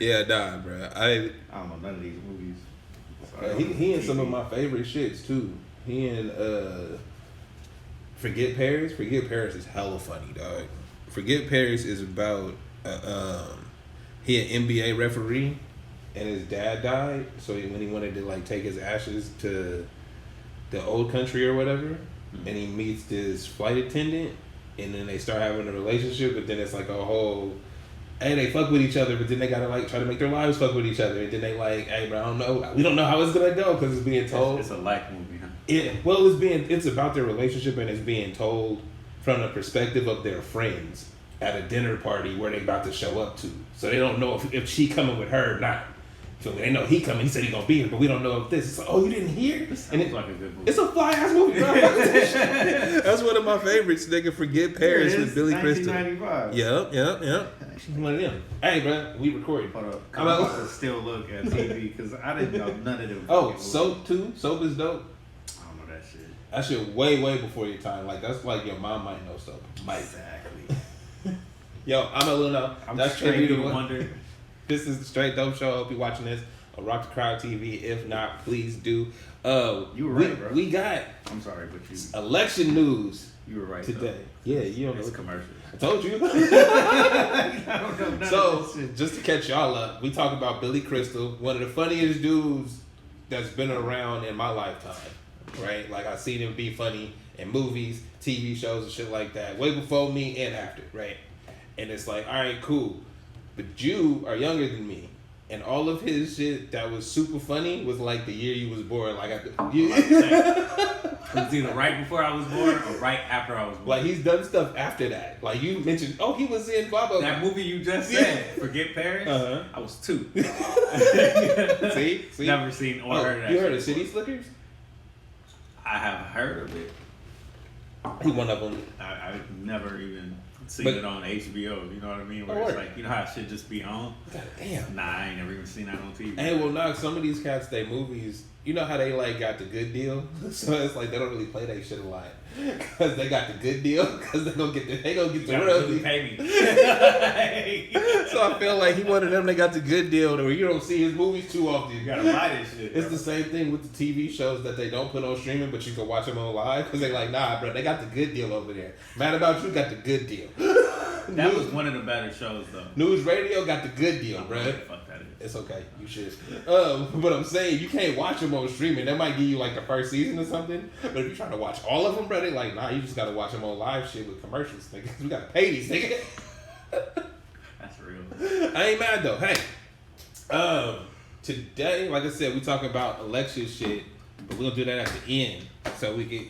Yeah, nah, bro. I don't know none of these movies. He in some of my favorite shits too. He in Forget Paris. Forget Paris is hella funny, dog. Forget Paris is about he an NBA referee, and his dad died. So when he wanted to like take his ashes to the old country or whatever, and he meets this flight attendant, and then they start having a relationship. But then it's like a whole. Hey, they fuck with each other, but then they gotta like try to make their lives fuck with each other, and then they like, hey, bro, I don't know, we don't know how it's gonna go because it's being told. It's a life movie, huh? It's about their relationship, and it's being told from the perspective of their friends at a dinner party where they about to show up to. So they don't know if she coming with her or not. So they know he coming. He said he gonna be here, but we don't know if this. It's like, oh, you didn't hear? And it's like a good movie. It's a fly ass movie, bro. That's one of my favorites. Nigga, Forget Paris with Billy Crystal. 1995. Yep. She's one of them. Hey, bro, we recording. Hold up. I'm about to still look at TV because I didn't know none of them. Oh, Soap too. Soap is dope. I don't know that shit. That shit way before your time. Like that's like your mom might know Soap. Exactly. Yo, I'm a little know. That's straight to wonder. This is the Straight Dope Show. I hope you're watching this on Rock the Crowd TV. If not, please do. You were right, bro. We got. I'm sorry, but you. Election news. You were right today. Though. Yeah, you don't know. It's commercial. I told you. I don't know so, just to catch y'all up, we talk about Billy Crystal, one of the funniest dudes that's been around in my lifetime. Right? Like I seen him be funny in movies, TV shows, and shit like that, way before me and after. Right? And it's like, all right, cool. But you are younger than me. And all of his shit that was super funny was like the year you was born. Like it was either right before I was born or right after I was born. Like he's done stuff after that. Like you mentioned, oh, he was in blah blah blah. That movie you just said, Forget Paris. I was 2. See, never seen or heard of that. You heard of City Slickers? I have heard of it. He one of them. I've never even seen it on HBO. You know what I mean? Where it's like, you know how it should just be on? God damn. Nah, I ain't never even seen that on TV. Hey, well, no, some of these cats, they movies, you know how they like got the good deal? So it's like they don't really play that shit a lot. Because they got the good deal. Because they gonna get the royalty. Pay me. So I feel like he one of them, they got the good deal where you don't see his movies too often. You gotta buy this shit. It's the same thing with the TV shows that they don't put on streaming, but you can watch them on live. Because they like, nah, bro, they got the good deal over there. Mad About You got the good deal. That was one of the better shows, though. News Radio got the good deal, bro. Fuck that is. It's okay. You should. But I'm saying you can't watch them on streaming. They might give you like the first season or something. But if you're trying to watch all of them, bro, they like, nah, you just gotta watch them on live shit with commercials, nigga. We gotta pay these niggas. That's real. I ain't mad though. Hey, today, like I said, we talking about election shit, but we're gonna do that at the end,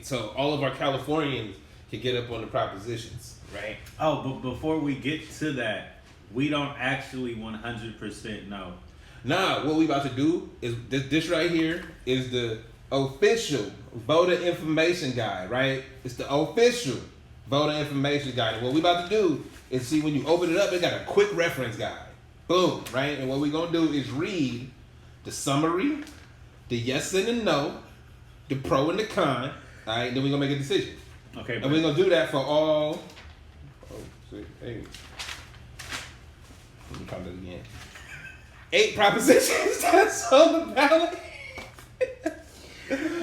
so all of our Californians can get up on the propositions, right? Oh, but before we get to that, we don't actually 100% know. Nah, what we about to do is this right here is the official voter information guide, right? It's the official voter information guide. And what we about to do is see when you open it up, it got a quick reference guide. Boom, right? And what we're going to do is read the summary, the yes and the no, the pro and the con, all right? Then we're going to make a decision. Okay. And we're going to do that for all... Oh, see, hey. Let me count it again. 8 propositions that's on the ballot.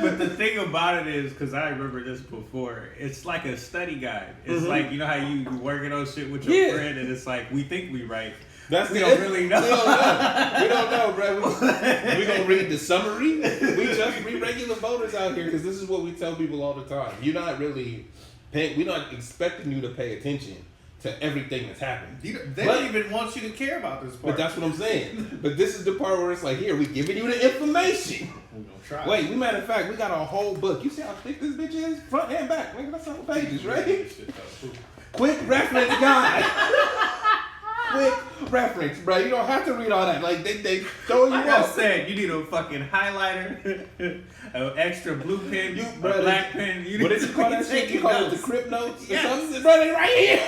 But the thing about it is, because I remember this before, it's like a study guide. It's like, you know how you working on shit with your friend, and it's like, we think we right. We don't really know. We don't know, bro. We gonna read the summary. We just read regular voters out here because this is what we tell people all the time. You're not really paying. We're not expecting you to pay attention to everything that's happening. They don't even want you to care about this part. But that's what I'm saying. But this is the part where it's like, here, we giving you the information. We're gonna try. Wait, matter of fact, we got a whole book. You see how thick this bitch is? Front and back. Nigga, that's several pages, right? Quick reference guide. Quick reference, bro. You don't have to read all that. Like, they throw you like off. I said, you need a fucking highlighter, an extra blue pen, a black pen. What did you call that shit? You call it the Crip Notes? Yes. Or something? Bro, they right here.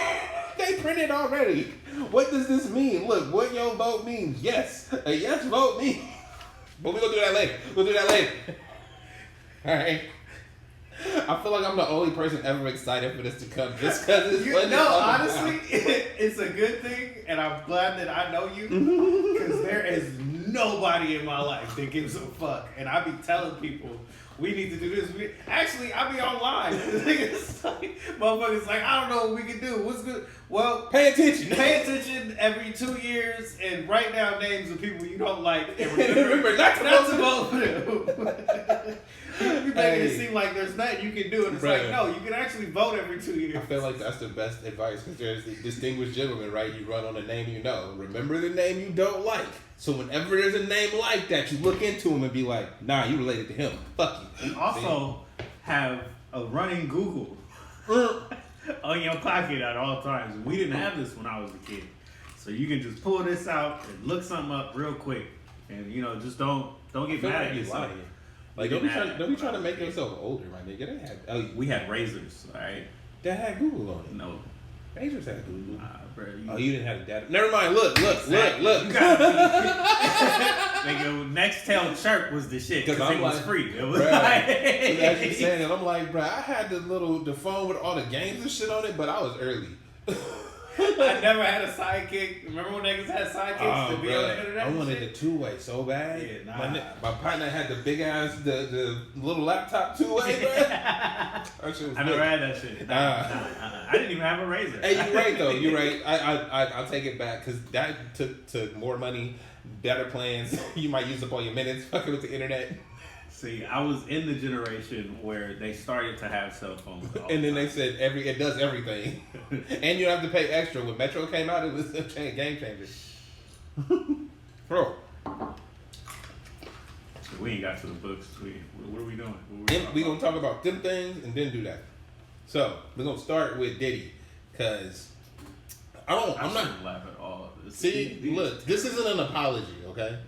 They printed already. What does this mean? Look, what your vote means. Yes. A yes vote means. But we're going to do that later. We'll do that later. All right. I feel like I'm the only person ever excited for this to come just because it's funny. No, honestly, it's a good thing, and I'm glad that I know you because there is nobody in my life that gives a fuck, and I be telling people we need to do this. Actually, I be online. It's like, motherfuckers like, I don't know what we can do. What's good? Well, pay attention. Pay attention every 2 years and write down names of people you don't like. And remember not to vote for them. You making it seem like there's nothing you can do, and it's like, no, you can actually vote every 2 years. I feel like that's the best advice because there's the distinguished gentleman, right? You run on a name you know. Remember the name you don't like. So whenever there's a name like that, you look into him and be like, nah, you related to him. Fuck you. And also have a running Google on your pocket at all times. We didn't have this when I was a kid. So you can just pull this out and look something up real quick. And, just don't get mad at yourself. Like, don't be trying to make yourself older, my nigga. We had razors, all right? That had Google on it. No. Razors had Google. Bro, you didn't have the data. Never mind. Look. You gotta be. Nigga, Nextel chirp was the shit because it was free. It was like. As you saying it, I'm like, bro, I had the phone with all the games and shit on it, but I was early. I never had a sidekick. Remember when niggas had sidekicks to be on the internet? I wanted the two-way so bad. Yeah, nah. My partner had the big ass, the little laptop two-way, bro. I never had that shit. I didn't even have a razor. Hey, you're right though. You're right. I'll take it back because that took more money, better plans. You might use up all your minutes fucking with the internet. See, I was in the generation where they started to have cell phones. And then they said it does everything. And you don't have to pay extra. When Metro came out, it was a game changer. Bro. We ain't got to the books. What are we doing? We're going to talk about them things and then do that. So, we're going to start with Diddy. Because I'm not laugh at all of this. See, look, this isn't an apology, okay?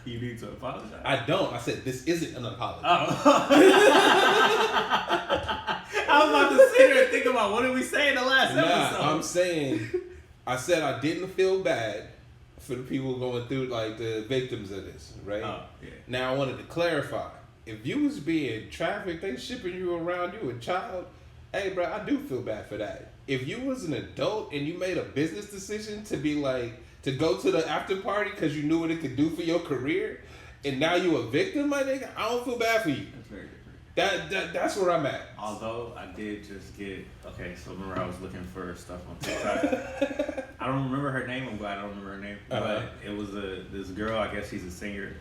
You need to apologize. I don't. I said this isn't an apology. Oh. I was about to sit here and think about what did we say in the last episode. I'm saying, I said I didn't feel bad for the people going through, like the victims of this, right? Oh, yeah. Now I wanted to clarify. If you was being trafficked, they shipping you around, you a child, hey bro, I do feel bad for that. If you was an adult and you made a business decision to be like, to go to the after party because you knew what it could do for your career, and now you a victim, my nigga, I don't feel bad for you. That's very different. That's where I'm at. Although I did just get, so remember I was looking for stuff on TikTok. I don't remember her name. I'm glad I don't remember her name. But it was this girl, I guess she's a singer.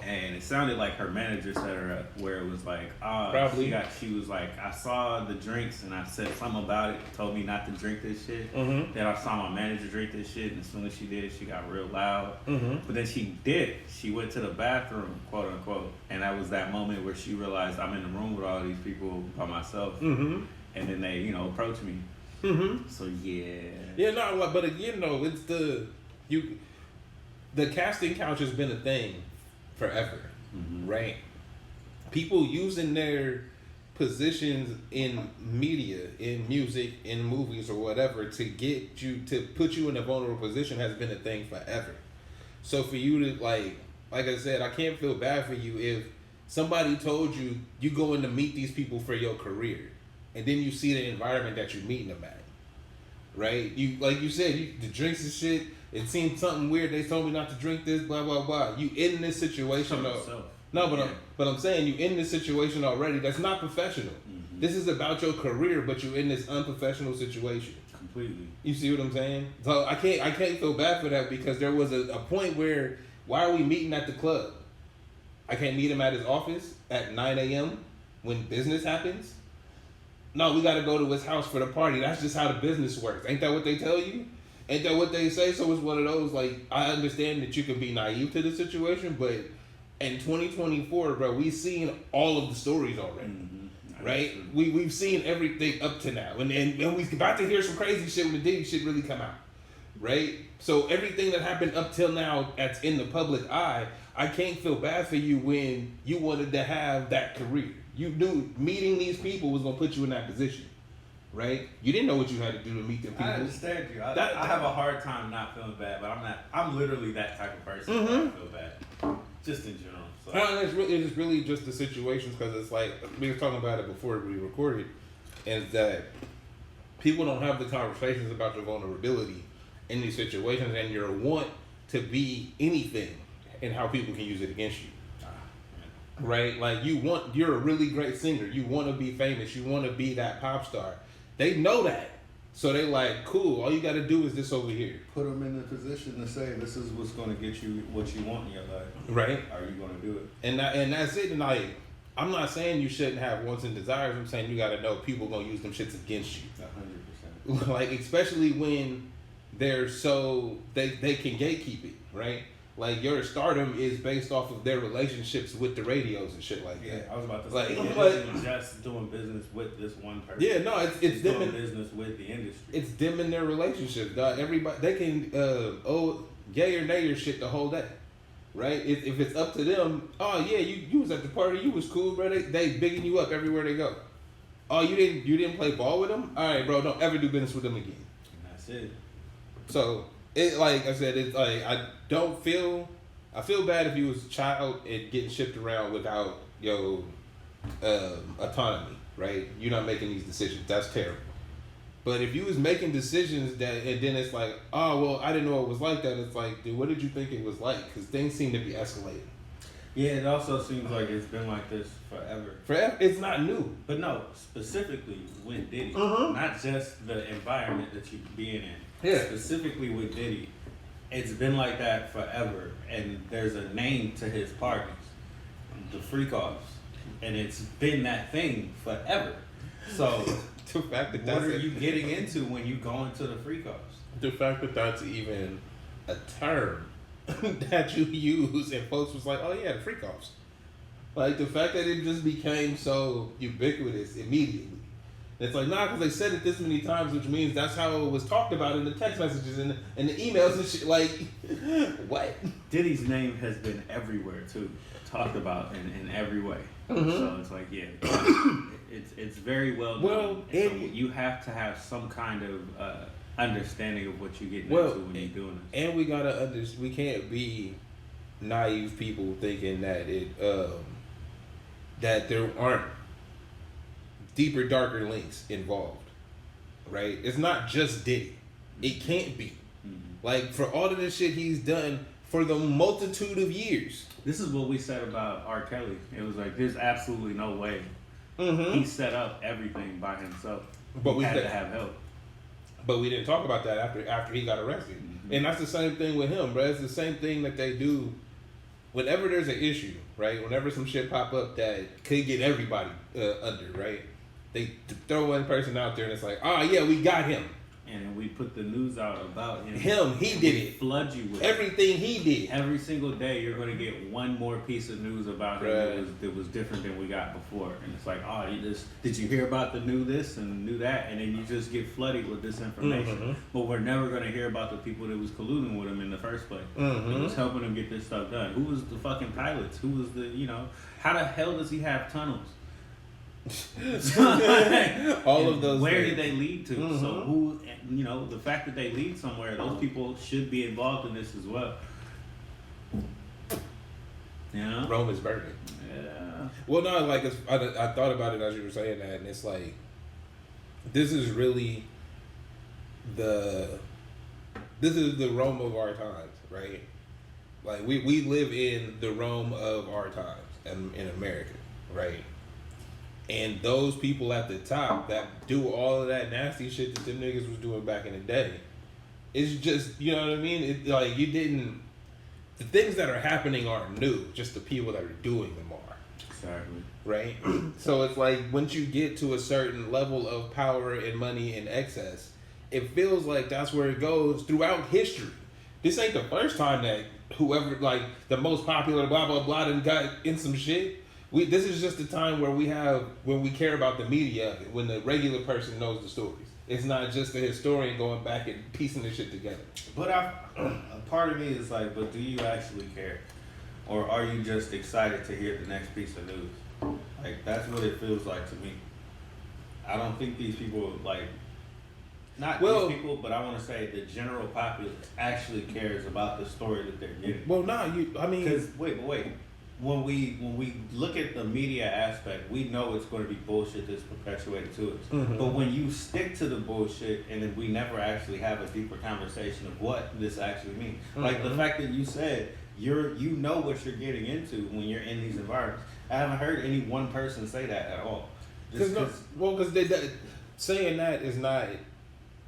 And it sounded like her manager set her up where it was like, probably. She was like, I saw the drinks and I said something about it, told me not to drink this shit. Mm-hmm. Then I saw my manager drink this shit, and as soon as she did, she got real loud. Mm-hmm. But then she went to the bathroom, quote unquote, and that was that moment where she realized I'm in the room with all these people by myself. Mm-hmm. And then they, approached me. Mm-hmm. So yeah. Yeah, no, but it's the casting couch has been a thing forever, mm-hmm. right? People using their positions in media, in music, in movies or whatever to put you in a vulnerable position has been a thing forever. So for you to like I said, I can't feel bad for you if somebody told you going to meet these people for your career and then you see the environment that you're meeting them at, right? You like you said, the drinks and shit. It seemed something weird. They told me not to drink this, blah, blah, blah. You in this situation. But I'm saying you in this situation already. That's not professional. Mm-hmm. This is about your career, but you're in this unprofessional situation. Completely. You see what I'm saying? So I can't feel bad for that because there was a point where, why are we meeting at the club? I can't meet him at his office at 9 a.m. when business happens. No, we got to go to his house for the party. That's just how the business works. Ain't that what they tell you? Ain't that what they say? So it's one of those, like, I understand that you can be naive to the situation, but in 2024, bro, we've seen all of the stories already, mm-hmm. right? We've seen everything up to now. And we about to hear some crazy shit when the Diddy shit really come out, right? So everything that happened up till now that's in the public eye, I can't feel bad for you when you wanted to have that career. You knew meeting these people was going to put you in that position. Right? You didn't know what you had to do to meet them people. I understand you. I have a hard time not feeling bad, but I'm literally that type of person. Mm-hmm. I feel bad. Just in general. So. It's really just the situations, because it's like, we were talking about it before we recorded, is that people don't have the conversations about your vulnerability in these situations and your want to be anything and how people can use it against you. Right? Like, you're a really great singer. You want to be famous. You want to be that pop star. They know that. So they like, cool, all you got to do is this over here. Put them in the position to say, this is what's going to get you what you want in your life. Right. Are you going to do it? And that's it. And like, I'm not saying you shouldn't have wants and desires. I'm saying you got to know people going to use them shits against you. 100%. Like, especially when they're so, they can gatekeep it, right? Like, your stardom is based off of their relationships with the radios and shit like that. Yeah, I was about to like, say, it but, isn't just doing business with this one person. Yeah, no, it's them doing business with the industry. It's them in their relationship, dog. Everybody, they can, yay or nay your shit the whole day, right? If it's up to them, oh yeah, you was at the party, you was cool, bro. They bigging you up everywhere they go. Oh, you didn't play ball with them? All right, bro, don't ever do business with them again. And that's it. So, it, like I said, it's like, I feel bad if you was a child and getting shipped around without your autonomy, right? You're not making these decisions. That's terrible. But if you was making decisions that, and then it's like, oh, well, I didn't know it was like that. It's like, dude, what did you think it was like? Because things seem to be escalating. Yeah, it also seems like it's been like this forever. Forever? It's not new. But no, specifically with Diddy. Not just the environment that you being in. Yeah. Specifically with Diddy. It's been like that forever. And there's a name to his parties. The freak-offs. And it's been that thing forever. So, the fact that what are you getting into when you go into the freak-offs? The fact that that's even a term that you use, and folks was like, oh yeah, the freak offs. Like, the fact that it just became so ubiquitous immediately. It's like, nah, because they said it this many times, which means that's how it was talked about in the text messages and the emails and shit. Like, what? Diddy's name has been everywhere too, talked about in every way. So it's like, yeah, it's very well known. Well, so you have to have some kind of understanding of what you're getting into when you're doing it. And we gotta we can't be naive people thinking that that there aren't deeper, darker links involved, right? It's not just Diddy. It can't be. Like, for all of this shit he's done for the multitude of years. This is what we said about R. Kelly. It was like, there's absolutely no way he set up everything by himself. But we had to have help. But we didn't talk about that after he got arrested. And that's the same thing with him, bro. It's the same thing that they do whenever there's an issue, right? Whenever some shit pop up that could get everybody under, right? They throw one person out there and it's like, oh yeah, we got him. And then we put the news out about him. He did it. Flood you with everything he did. Every single day, you're going to get one more piece of news about him that was different than we got before. And it's like, oh, did you hear about the new this and new that? And then you just get flooded with this information. But we're never going to hear about the people that was colluding with him in the first place. Who was helping him get this stuff done? Who was the fucking pilots? Who was the, how the hell does he have tunnels? All of those. Where did they lead to? So who, the fact that they lead somewhere, those people should be involved in this as well. Yeah. Rome is burning. Yeah. Well, no, like I thought about it as you were saying that, and it's like, this is really the Rome of our times, right? Like, we live in the Rome of our times in America, right? And those people at the top that do all of that nasty shit that them niggas was doing back in the day, it's just, you know what I mean? It, like, the things that are happening aren't new, just the people that are doing them are. Exactly. Right? So it's like, once you get to a certain level of power and money and excess, it feels like that's where it goes throughout history. This ain't the first time that whoever, like, the most popular blah, blah, blah, done got in some shit. This is just the time where when we care about the media, when the regular person knows the stories. It's not just the historian going back and piecing the shit together. But a part of me is like, but do you actually care? Or are you just excited to hear the next piece of news? Like, that's what it feels like to me. I don't think these people, like, Not these people, but I want to say the general populace actually cares about the story that they're getting. Well, because wait. When we look at the media aspect, we know it's going to be bullshit that's perpetuated to us. Mm-hmm. But when you stick to the bullshit and then we never actually have a deeper conversation of what this actually means, like the fact that you said you know what you're getting into when you're in these environments. I haven't heard any one person say that at all. Because saying that is not.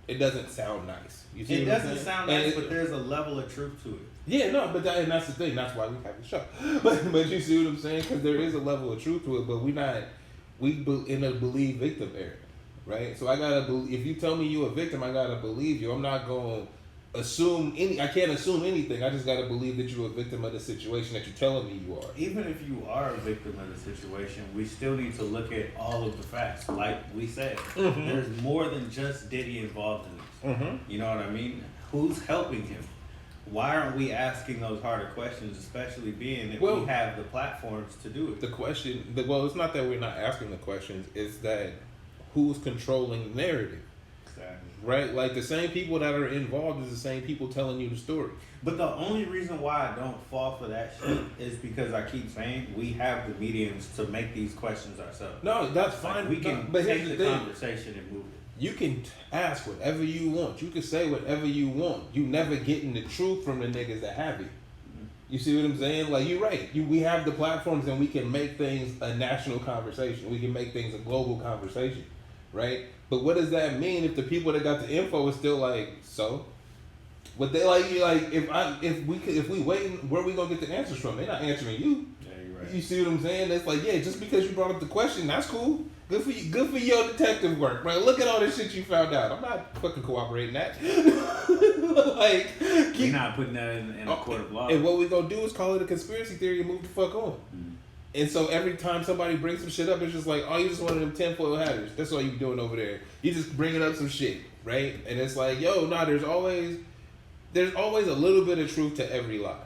It doesn't sound nice. You see it doesn't sound nice, but there's a level of truth to it. Yeah, no, but that's the thing. That's why we have the show. But you see what I'm saying? Because there is a level of truth to it, but we in a believe victim area, right? So I gotta believe. If you tell me you a victim, I gotta believe you. I'm not going to assume I can't assume anything. I just gotta believe that you're a victim of the situation that you're telling me you are. Even if you are a victim of the situation, we still need to look at all of the facts. Like we said, there's more than just Diddy involved in this. You know what I mean? Who's helping him? Why aren't we asking those harder questions, especially being that we have the platforms to do it? It's not that we're not asking the questions, it's that who's controlling the narrative. Exactly. Right? Like the same people that are involved is the same people telling you the story. But the only reason why I don't fall for that shit is because I keep saying we have the mediums to make these questions ourselves. No, that's fine. We can take the conversation and move it. You can ask whatever you want. You can say whatever you want. You never getting the truth from the niggas that have it. You see what I'm saying? Like, you're right. We have the platforms and we can make things a national conversation. We can make things a global conversation, right? But what does that mean if the people that got the info is still like, so? What they like if we waiting, where are we gonna get the answers from? They're not answering you. Yeah, you're right. You see what I'm saying? It's like, yeah, just because you brought up the question, that's cool. Good for you. Good for your detective work, right? Look at all this shit you found out. I'm not fucking cooperating that. Like, you're not putting that in a court of law. And what we gonna do is call it a conspiracy theory and move the fuck on. And so every time somebody brings some shit up, it's just like, oh, you just one of them tinfoil hatters. That's all you doing over there. You just bringing up some shit, right? And it's like, yo, nah, there's always a little bit of truth to every lie,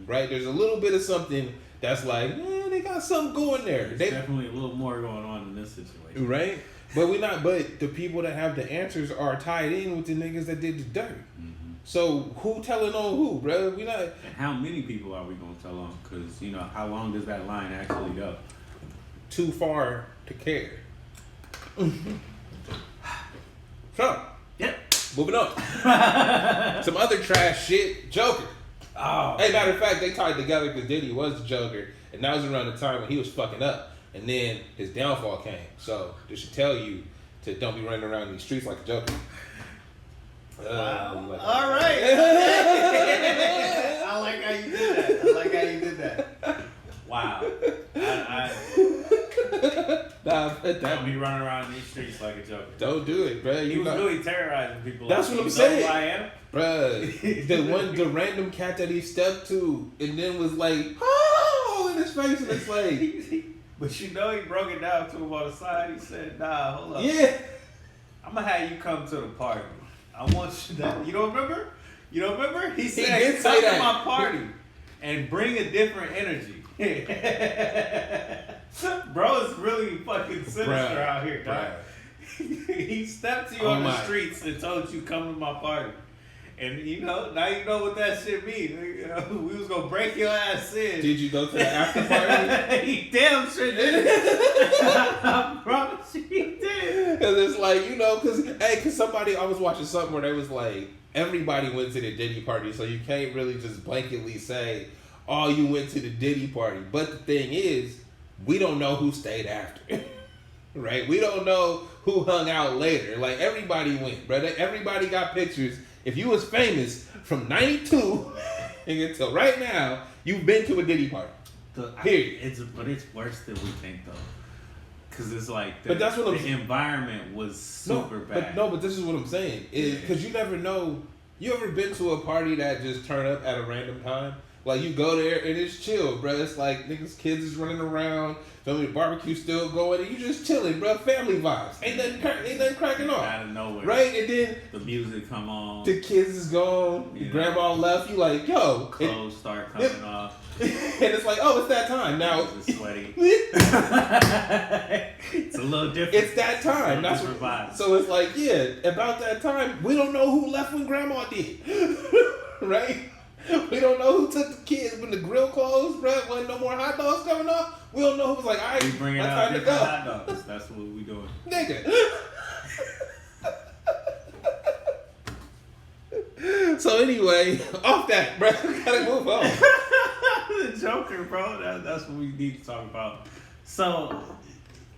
right? There's a little bit of something that's like, they got something going there. There's definitely a little more going on in this situation, right? But the people that have the answers are tied in with the niggas that did the dirt. So who telling on who, bro? We not. And how many people are we gonna tell on? Because how long does that line actually go? Too far to care. So, yep. Moving on. Some other trash shit. Joker. Oh. Hey, matter of fact, they tied together because Diddy was the Joker, and that was around the time when he was fucking up, and then his downfall came. So this should tell you to don't be running around these streets like a Joker. Wow. All right. I like how you did that. Wow. Don't be running around these streets like a Joker. Don't do it, bro. He was really terrorizing people. That's what I'm saying. Who I am, bro. The random cat that he stepped to, and then was like, oh, in his face, and it's like. But he broke it down to him on the side. He said, nah, hold up. Yeah. I'm gonna have you come to the party. I want you that. You don't remember? He said, come to my party and bring a different energy. Bro is really fucking sinister out here, dog. He stepped to you on the streets and told you, come to my party. And now you know what that shit means. We was gonna break your ass in. Did you go to the after party? He damn sure did. I promise you he did. Cause it's like, cause somebody, I was watching something where they was like, everybody went to the Diddy party, so you can't really just blanketly say, oh, you went to the Diddy party. But the thing is, we don't know who stayed after. Right? We don't know who hung out later. Like, everybody went, brother. Everybody got pictures. If you was famous from 92 until right now, you've been to a Diddy party. Period. But it's worse than we think, though. Because it's like the environment was super bad. But this is what I'm saying. Because you never know. You ever been to a party that just turned up at a random time? Like, you go there and it's chill, bro. It's like niggas, kids is running around. The barbecue still going, and you just chilling, bro. Family vibes. Ain't nothing cracking off. Out of nowhere. Right? And then the music come on. The kids is gone. Your grandma left. You like, yo. Clothes start coming off. And it's like, oh, it's that time. Now. It's sweaty. It's a little different. It's that time. That's what vibes. So it's like, yeah, about that time, we don't know who left when grandma did. Right? We don't know who took the kids when the grill closed, bro. When no more hot dogs coming off. We don't know who was like, all right, we bringing out different hot dogs. That's what we doing. Nigga. So anyway, off that, bro. Gotta move on. The Joker, bro. That's what we need to talk about. So,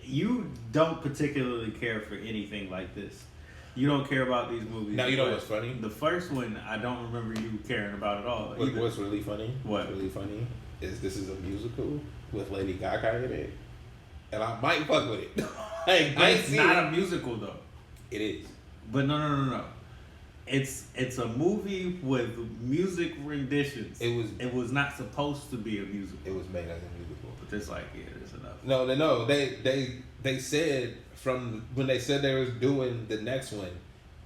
you don't particularly care for anything like this. You don't care about these movies. Now, you know what's funny? The first one, I don't remember you caring about at all. What's really funny? What? What's really funny is this is a musical with Lady Gaga in it. And I might fuck with it. It's not a musical, though. It is. But no. It's a movie with music renditions. It was not supposed to be a musical. It was made as a musical. But it's like, yeah, it's enough. No. They said from when they said they was doing the next one,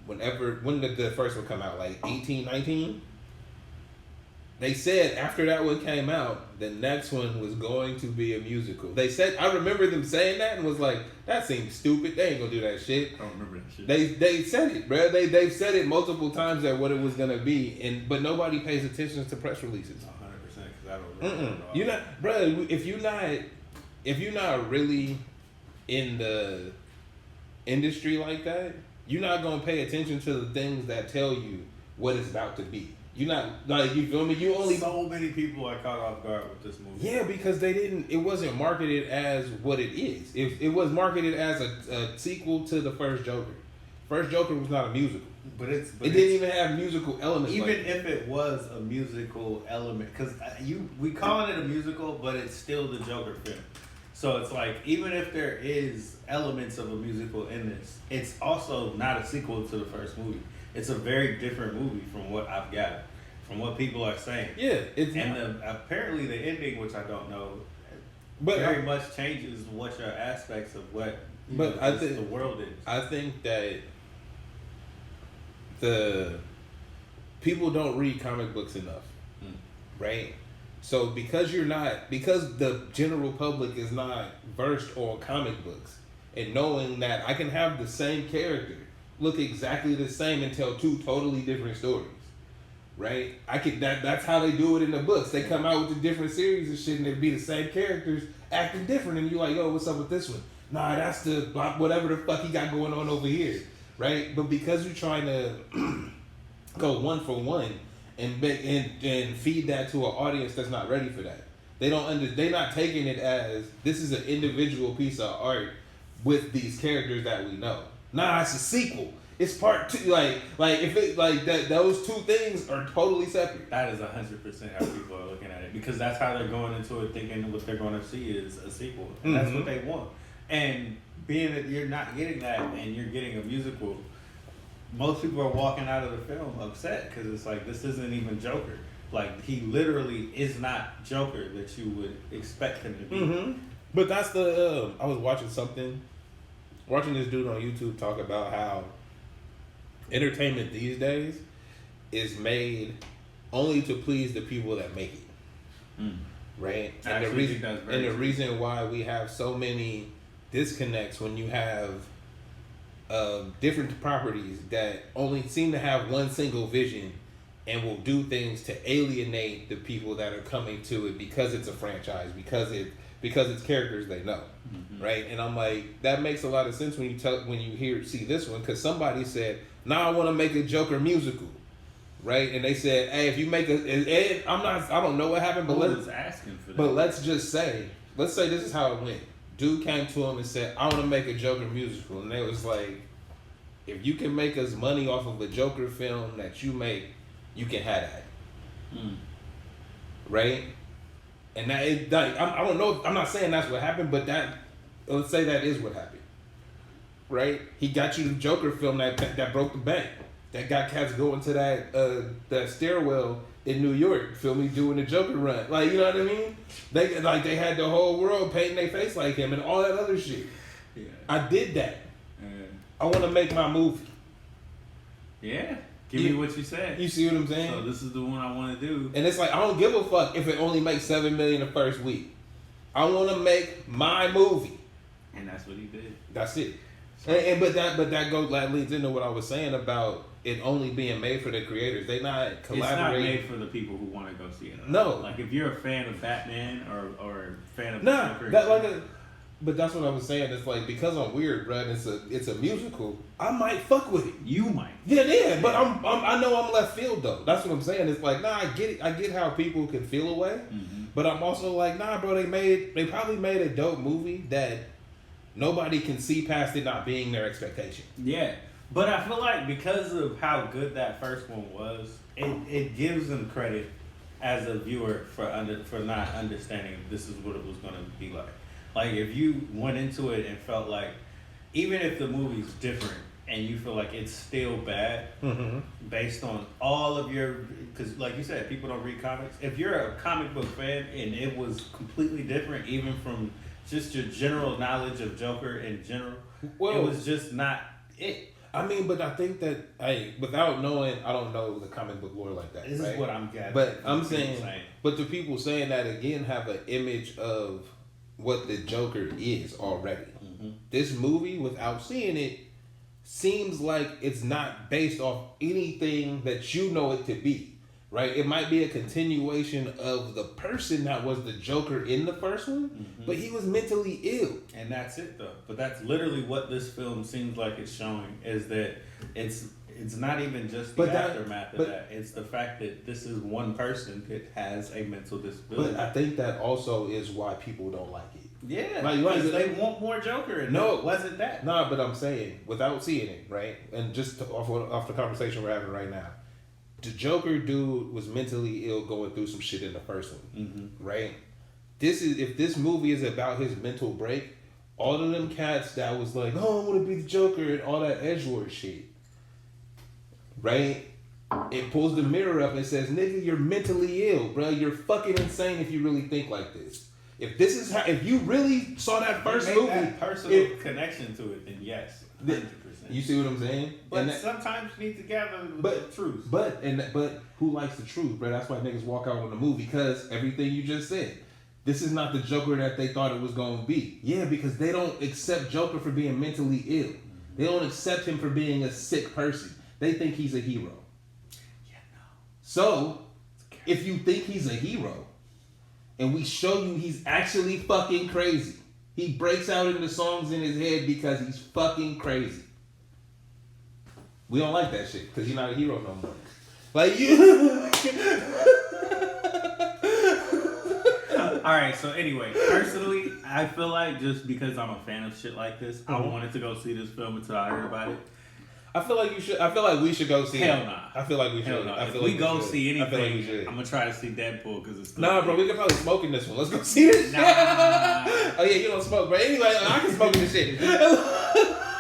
when did the first one come out? Like 18, 19? They said after that one came out, the next one was going to be a musical. They said, I remember them saying that and was like, that seems stupid. They ain't gonna do that shit. I don't remember that shit. They said it, bro. They've said it multiple times that what it was gonna be, but nobody pays attention to press releases. 100%, because I don't remember. You're not, bro. If you're not really in the industry like that, you're not gonna pay attention to the things that tell you what it's about to be. You're not, like, you feel me? You only so many people are caught off guard with this movie. Yeah, because it wasn't marketed as what it is. It was marketed as a sequel to the first Joker. First Joker was not a musical. But it didn't even have musical elements. Even if it was a musical element, because we calling it a musical, but it's still the Joker film. So it's like, even if there is elements of a musical in this, it's also not a sequel to the first movie. It's a very different movie from what I've got, from what people are saying. Yeah, apparently the ending, which I don't know, but very much changes what your aspects of what the world is. I think that the people don't read comic books enough, right? So because the general public is not versed on comic books and knowing that I can have the same character look exactly the same and tell two totally different stories, right? That's how they do it in the books. They come out with the different series and shit, and it'd be the same characters acting different, and you're like, yo, what's up with this one? Nah, that's the whatever the fuck he got going on over here, right? But because you're trying to go one for one and feed that to an audience that's not ready for that, they're not taking it as this is an individual piece of art with these characters that we know. Nah, it's a sequel. It's part two. Like if it like that, those two things are totally separate. That is 100% how people are looking at it, because that's how they're going into it, thinking what they're going to see is a sequel. And that's what they want. And being that you're not getting that and you're getting a musical, most people are walking out of the film upset because it's like, this isn't even Joker. Like, he literally is not Joker that you would expect him to be. But that's the I was watching this dude on YouTube talk about how entertainment these days is made only to please the people that make it. Right? And the reason why we have so many disconnects when you have different properties that only seem to have one single vision and will do things to alienate the people that are coming to it because it's a franchise, because it's characters they know, right? And I'm like, that makes a lot of sense when you see this one, because somebody said, "Nah, I want to make a Joker musical," right? And they said, "Hey, if you make I don't know what happened, but let's just say this is how it went." Dude came to him and said, "I want to make a Joker musical," and they was like, "If you can make us money off of a Joker film that you make, you can have that." Right? And I don't know. I'm not saying that's what happened, but let's say that is what happened. Right? He got you the Joker film that broke the bank. that got cats going to that stairwell in New York, feel me, doing the Joker run. Like, you know what I mean? They had the whole world painting their face like him and all that other shit. Yeah. I did that. I want to make my movie. Yeah. Give me what you said. You see what I'm saying? So this is the one I want to do. And it's like, I don't give a fuck if it only makes $7 million the first week. I want to make my movie. And that's what he did. That's it. But that leads into what I was saying about it only being made for the creators. They not collaborating. It's not made for the people who want to go see it. No. Like if you're a fan of Batman or a fan of but that's what I was saying. It's like, because I'm weird, bro, and it's a musical, I might fuck with it. You might. Yeah. But I know I'm left field though. That's what I'm saying. It's like, nah, I get it. I get how people can feel away. Mm-hmm. But I'm also like, nah, bro, they probably made a dope movie that nobody can see past it not being their expectation. Yeah. But I feel like because of how good that first one was, it gives them credit as a viewer for not understanding this is what it was going to be like. Like, if you went into it and felt like, even if the movie's different and you feel like it's still bad, mm-hmm. based on all of your, because like you said, people don't read comics. If you're a comic book fan and it was completely different, even from just your general knowledge of Joker in general, it was just not it. I mean, but I think that, without knowing, I don't know the comic book lore like that. This is what I'm gathering. But I'm saying, but the people saying that again have an image of what the Joker is already. Mm-hmm. This movie, without seeing it, seems like it's not based off anything that you know it to be, right? It might be a continuation of the person that was the Joker in the first one, mm-hmm. but he was mentally ill. And that's it, though. But that's literally what this film seems like it's showing, is that it's not even just the aftermath of that. It's the fact that this is one person that has a mental disability. But I think that also is why people don't like it. Yeah, because they want more Joker. And no, it wasn't that. No, but I'm saying, without seeing it, right? And just off the conversation we're having right now, the Joker dude was mentally ill going through some shit in the first one, mm-hmm. right? If this movie is about his mental break, all of them cats that was like, oh, I want to be the Joker and all that edgelord shit, right? It pulls the mirror up and says, nigga, you're mentally ill, bro. You're fucking insane if you really think like this. If you really saw that first movie, that personal connection to it, then yes, 100%. You see what I'm saying? But sometimes you need to gather the truth. But who likes the truth, bro? That's why niggas walk out on the movie, because everything you just said. This is not the Joker that they thought it was going to be. Yeah, because they don't accept Joker for being mentally ill. Mm-hmm. They don't accept him for being a sick person. They think he's a hero. Yeah, no. So, if you think he's a hero, and we show you he's actually fucking crazy, he breaks out into songs in his head because he's fucking crazy. We don't like that shit because he's not a hero no more. Like you. All right. So anyway, personally, I feel like just because I'm a fan of shit like this, mm-hmm. I wanted to go see this film until I heard about it. I feel like you should. I feel like we should go see. Hell nah. I feel like we should. Nah. If we go see anything, I feel like we should. I'm gonna try to see Deadpool because it's. Nah, bro, we can probably smoke in this one. Let's go see this. Nah. Oh yeah, you don't smoke, bro. Anyway, I can smoke in this shit.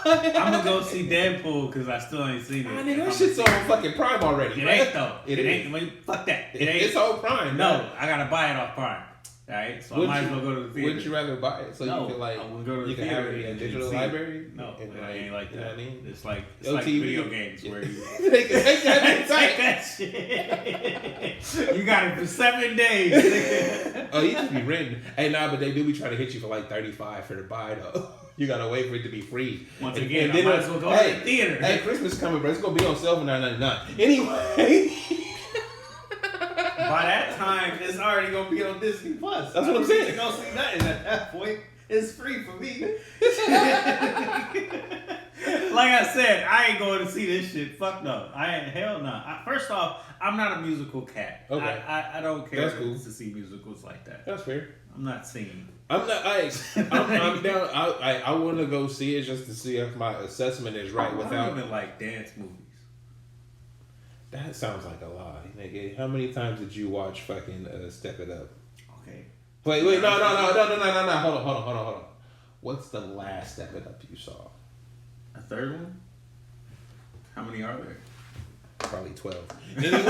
I'm gonna go see Deadpool because I still ain't seen it. Nigga, that shit's on fucking Prime already. It ain't though. It ain't. Fuck that. It ain't. It's on Prime. No, I gotta buy it off Prime. Alright, so I might as well go to the theater. Wouldn't you rather buy it so you can like? I would go to the you theater. Can have it in a digital library. No, it ain't like that. You know what I mean? It's like video games where you take that shit. You got it for 7 days. Oh, you just be renting. Hey, nah, but they do be trying to hit you for like $35 for the buy though. You gotta wait for it to be free. Once again, I might as well go to the theater. Hey, Christmas is coming, bro. It's gonna be on sale for $9.99. Anyway. By that time, it's already gonna be on Disney Plus. That's what I'm saying. You don't see nothing at that point. It's free for me. Like I said, I ain't going to see this shit. Fuck no. Hell no. First off, I'm not a musical cat. Okay. I don't care to see musicals like that. That's fair. I'm not singing. I'm down. I want to go see it just to see if my assessment is right. I don't even like dance movies. That sounds like a lie, nigga. How many times did you watch fucking Step It Up? Okay. Wait, no. Hold on. What's the last Step It Up you saw? A third one? How many are there? probably 12. Anyway.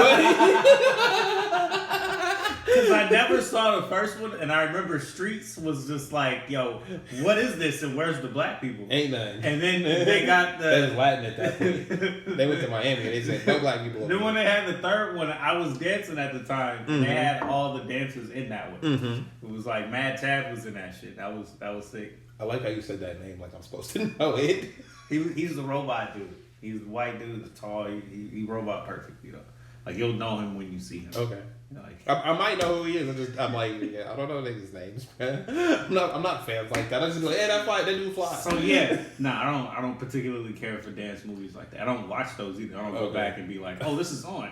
Because I never saw the first one, and I remember Streets was just like, yo, what is this, and where's the black people? Ain't none. And then they got the... That was Latin at that point. They went to Miami, and they said, no black people. Then when they had the third one, I was dancing at the time, and they had all the dancers in that one. Mm-hmm. It was like Mad Tab was in that shit. That was sick. I like how you said that name like I'm supposed to know it. He's the robot dude. He's the white dude, the tall, he robot perfect, you know. Like, you'll know him when you see him. Okay. You know, like, I might know who he is. I'm like, yeah, I don't know niggas' names, man. I'm not fans like that. I just go, hey, that dude fly. So yeah, I don't particularly care for dance movies like that. I don't watch those either. I don't go back and be like, oh, this is on.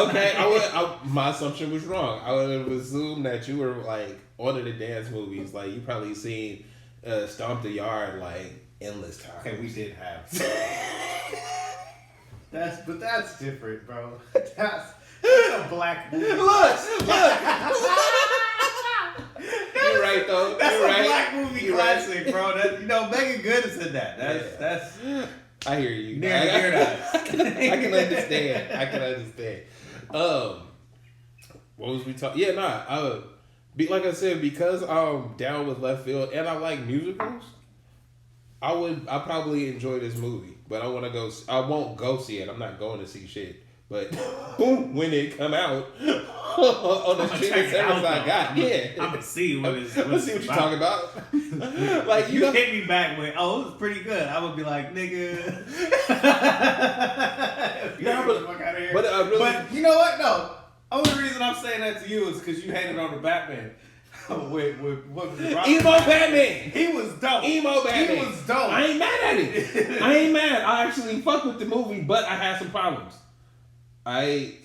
Okay, my assumption was wrong. I would have assumed that you were like one of the dance movies. Like you probably seen Stomp the Yard like endless times. Okay, we did have. That's different, bro. That's a black movie. Look. You're right though. That's You're a right. black movie You're classic, right. bro. That, Megan Good is in that. That's I hear you. near to us. I can understand. What was we talking? Yeah, like I said, because I'm down with left field and I like musicals, I probably enjoy this movie. But I won't go see it. I'm not going to see shit. But when it come out on the streaming service I got, yeah, I'm gonna see what Let's see what you're talking about. Like you hit me back with, oh, it was pretty good. I would be like, nigga. But you know what? No. Only reason I'm saying that to you is because you hated on the Batman. with what was it? Emo Batman. He was dope. Emo Batman. He was dope. I ain't mad at it. I ain't mad. I actually fuck with the movie, but I had some problems. Like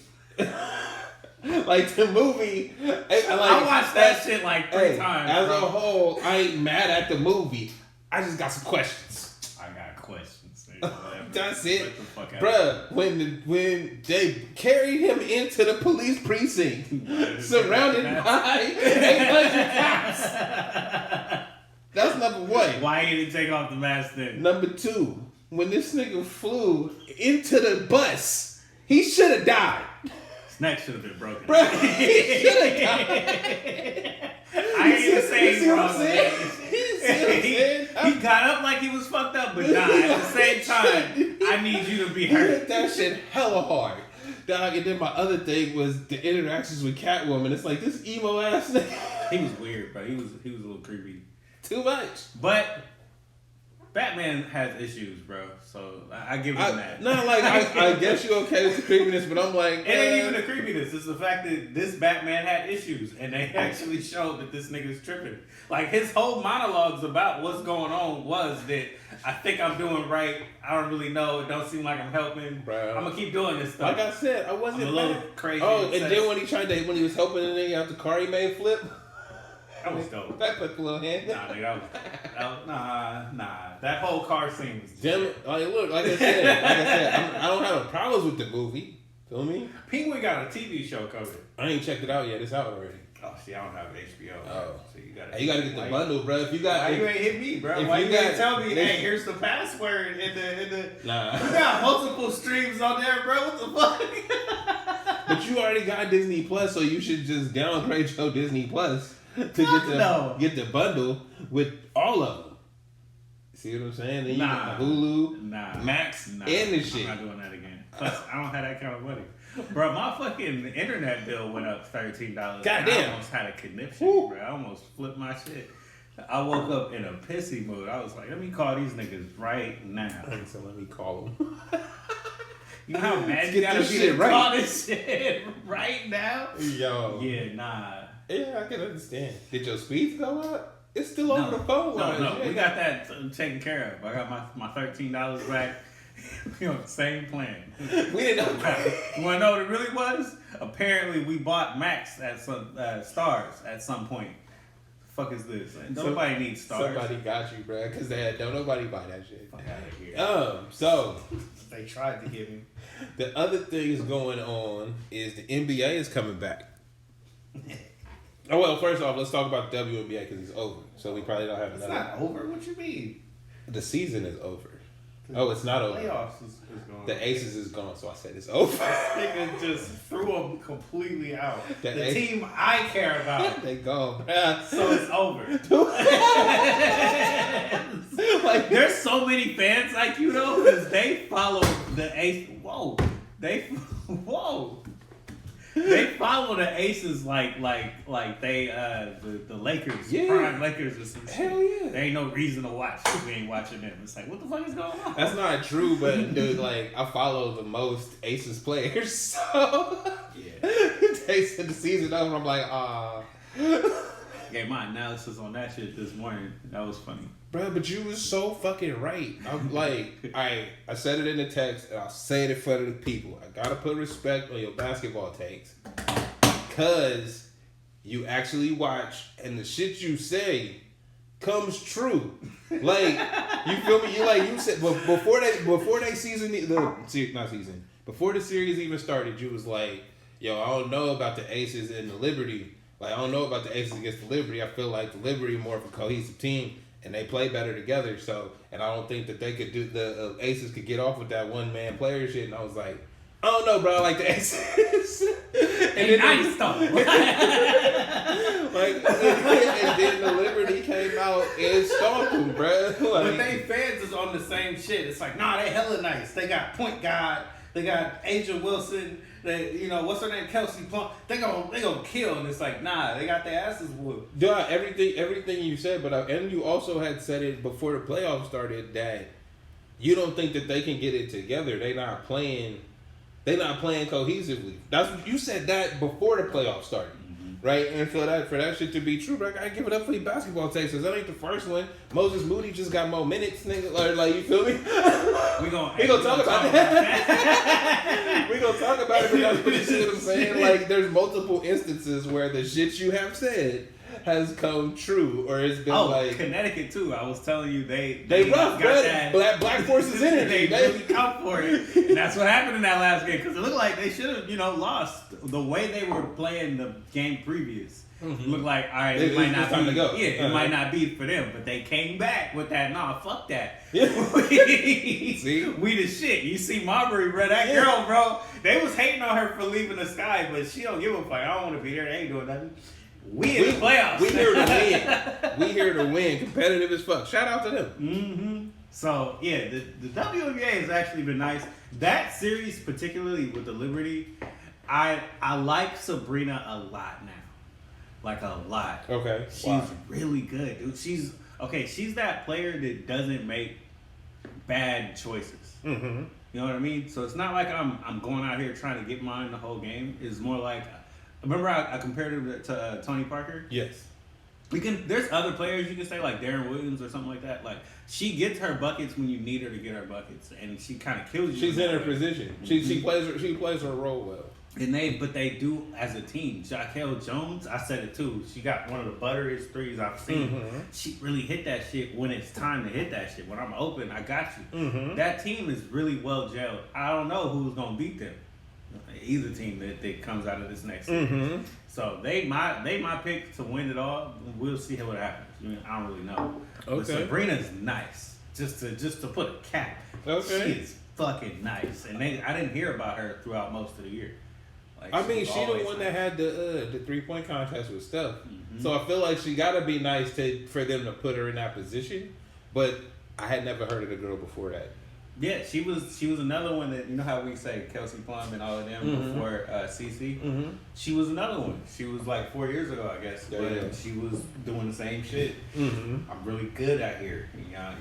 the movie. I watched that shit like 3 times. As bro. a whole, I ain't mad at the movie. I just got some questions. I got questions. That's it, bruh. When they carried him into the police precinct, surrounded by 800 cops. That's number one. Why he didn't take off the mask then? Number 2, when this nigga flew into the bus, he should have died. His neck should have been broken. Bruh, he should have died. I ain't even saying wrong. He got up like he was fucked up, but nah, at the same time, I need you to be He hurt. hit that shit hella hard. Dog, and then my other thing was the interactions with Catwoman. It's like this emo ass nigga. He was weird, bro. He was a little creepy. Too much. But Batman has issues, bro. So I give him that. No, like I guess you're okay with the creepiness, but I'm like, It ain't even the creepiness. It's the fact that this Batman had issues, and they actually showed that this nigga's tripping. Like, his whole monologues about what's going on was that I think I'm doing right. I don't really know. It don't seem like I'm helping. Bro. I'm gonna keep doing this stuff. Like I said, I wasn't I'm a little mad. crazy. Oh, and then when he was helping the nigga out the car, he made flip. that was dope. That put the little hand. Nah, nigga, nah. That whole car scene was Damn it! Like, look, like I said, I don't have no problems with the movie. Feel me? Penguin got a TV show covered. I ain't checked it out yet. It's out already. Oh, see, I don't have HBO. Oh. So you You gotta get the bundle, bro. If you got, Why you ain't hit me, bro? if Why you you got- ain't tell me, they- hey, here's the password in the nah. You got multiple streams on there, bro. What the fuck? But you already got Disney Plus, so you should just downgrade your Disney Plus to get the bundle with all of them. See what I'm saying? Then you got Hulu, Max, and the shit. I'm not doing that again. Plus, I don't have that kind of money. Bro, my fucking internet bill went up $13. Goddamn. I almost had a conniption, bro. I almost flipped my shit. I woke up in a pissy mood. I was like, let me call these niggas right now. So let me call them. You know how mad Get you gotta this be shit to right. call this shit right now? Yo. Yeah, nah. Yeah, I can understand. Did your speeds go up? It's still over the phone. No, we got that taken care of. I got my $13 back. We on the same plan. We didn't know. You wanna know what it really was? Apparently, we bought Max at some Stars at some point. Fuck is this? Nobody needs Stars. Somebody got you, bro. Because don't nobody buy that shit. Fuck out of here. So They tried to get me. the other things going on is the NBA is coming back. Oh well, first off, let's talk about the WNBA because it's over. So we probably don't have It's another. not over. What you mean? The season is over. Oh, it's not over. Playoffs is going. The Aces is gone, so I said it's over. This nigga just threw them completely out. The Ace- team I care about. They gone, bruh. So it's over. Like, there's so many fans like you though, because they follow the Ace. Whoa, they follow the Aces like they the Lakers, Yeah. prime Lakers or some shit. Hell yeah. There ain't no reason to watch if we ain't watching them. It's like, what the fuck is going on? That's not true, but dude, like I follow the most Aces players, so Yeah. they said the season over. I'm like, Gave my analysis on that shit this morning. That was funny. bro, but you was so fucking right. I'm like, I said it in the text, and I'll say it in front of the people. I gotta put respect on your basketball takes, cause you actually watch, and the shit you say comes true. Like, you feel me? You said before the series even started, you was like, yo, I don't know about the Aces and the Liberty. Like, I don't know about the Aces against the Liberty. I feel like the Liberty more of a cohesive team, and they play better together. So, and I don't think that they could do the Aces could get off with that one man player shit. And I was like, I don't know, bro. I like the Aces. And then nice though. and then the Liberty came out and stomped them, bro. But they fans is on the same shit. It's like, nah, they hella nice. They got point guard. They got Angel Wilson. They, what's her name? Kelsey Plum. They gonna kill. And it's like, nah, they got their asses whooped. Yeah, everything you said, but and you also had said it before the playoffs started that you don't think that they can get it together. They're not playing cohesively. That's what you said that before the playoffs started. Right, and for that shit to be true, bro, I gotta give it up for the basketball takes. Cause that ain't the first one. Moses Moody just got more minutes, nigga. Like you feel me? We gonna talk about that. We gonna talk about it. But that's what you see what I'm saying. Like there's multiple instances where the shit you have said has come true, or it's been like Connecticut too. I was telling you they rough, got that black forces energy. They really come for it. And that's what happened in that last game because it looked like they should have lost the way they were playing the game previous. Mm-hmm. Looked like all right, it might not be. Yeah, it might not be for them, but they came back with that. Nah, fuck that. Yeah. See, we the shit. You see, Marbury, bro, that girl, bro. They was hating on her for leaving the Sky, but she don't give a fuck. I don't want to be here. They ain't doing nothing. We in the playoffs. We here to win. We here to win. Competitive as fuck. Shout out to them. Mm-hmm. So yeah, the WNBA has actually been nice. That series, particularly with the Liberty, I like Sabrina a lot now. Like a lot. Okay. She's really good, dude. She's that player that doesn't make bad choices. Mm-hmm. You know what I mean? So it's not like I'm going out here trying to get mine the whole game. It's more like, remember I compared her to Tony Parker? Yes. There's other players you can say like Darren Williams or something like that. Like she gets her buckets when you need her to get her buckets, and she kind of kills you. She's in her position. She plays her role well. And they do as a team. Jaquel Jones, I said it too. She got one of the butteriest threes I've seen. Mm-hmm. She really hit that shit when it's time to hit that shit. When I'm open, I got you. Mm-hmm. That team is really well gelled. I don't know who's gonna beat them. Either team that comes out of this next series. Mm-hmm. So they my pick to win it all. We'll see what happens. I mean, I don't really know. Okay. But Sabrina's nice. Just to put a cap. Okay. She is fucking nice. And I didn't hear about her throughout most of the year. Like, I mean, she the always one nice. that had the 3-point contest with Steph. Mm-hmm. So I feel like she gotta be nice for them to put her in that position. But I had never heard of the girl before that. Yeah, she was another one that, you know how we say Kelsey Plum and all of them before CC? Mm-hmm. She was another one. She was like 4 years ago, I guess. Yeah, but yeah. she was doing the same shit. Mm-hmm. I'm really good at here.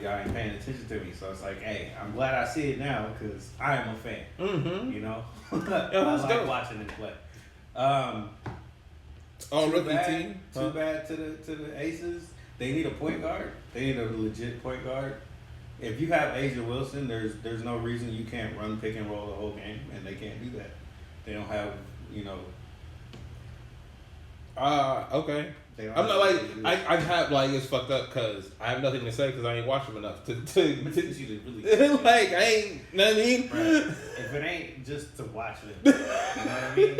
Y'all ain't paying attention to me. So it's like, hey, I'm glad I see it now because I am a fan. Mm-hmm. You know? I that's like dope. watching them play. Rookie team. Too bad to the Aces. They need a point guard. They need a legit point guard. If you have Asia Wilson, there's no reason you can't run pick and roll the whole game, and they can't do that. They don't have, Okay. They don't I'm not have like I have like it's fucked up because I have nothing to say because I ain't watched them enough to really like I ain't. Know what I mean? right. If it ain't just to watch them, you know what I mean?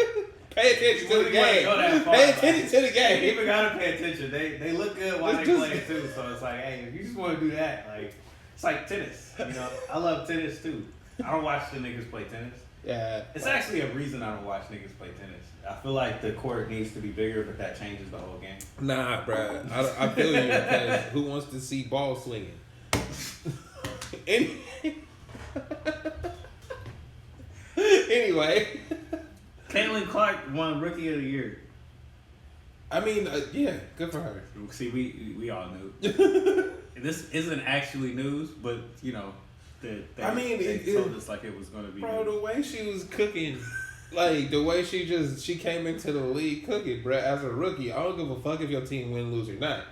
Pay attention to the You wanna game. go that far, Pay attention to the game. People gotta pay attention. They look good while they Just- play too. So it's like, hey, if you just want to do that, like, It's like tennis. You know, I love tennis too. I don't watch the niggas play tennis. Yeah. It's actually a reason I don't watch niggas play tennis. I feel like the court needs to be bigger, but that changes the whole game. Nah, bro. I feel you because who wants to see ball swinging? Anyway. Caitlin Clark won Rookie of the Year. I mean, yeah, good for her. See, we all knew. This isn't actually news, but you know, they told us like it was going to be. Bro, news. the way she was cooking, like the way she came into the league cooking, bro. As a rookie, I don't give a fuck if your team win, lose or not.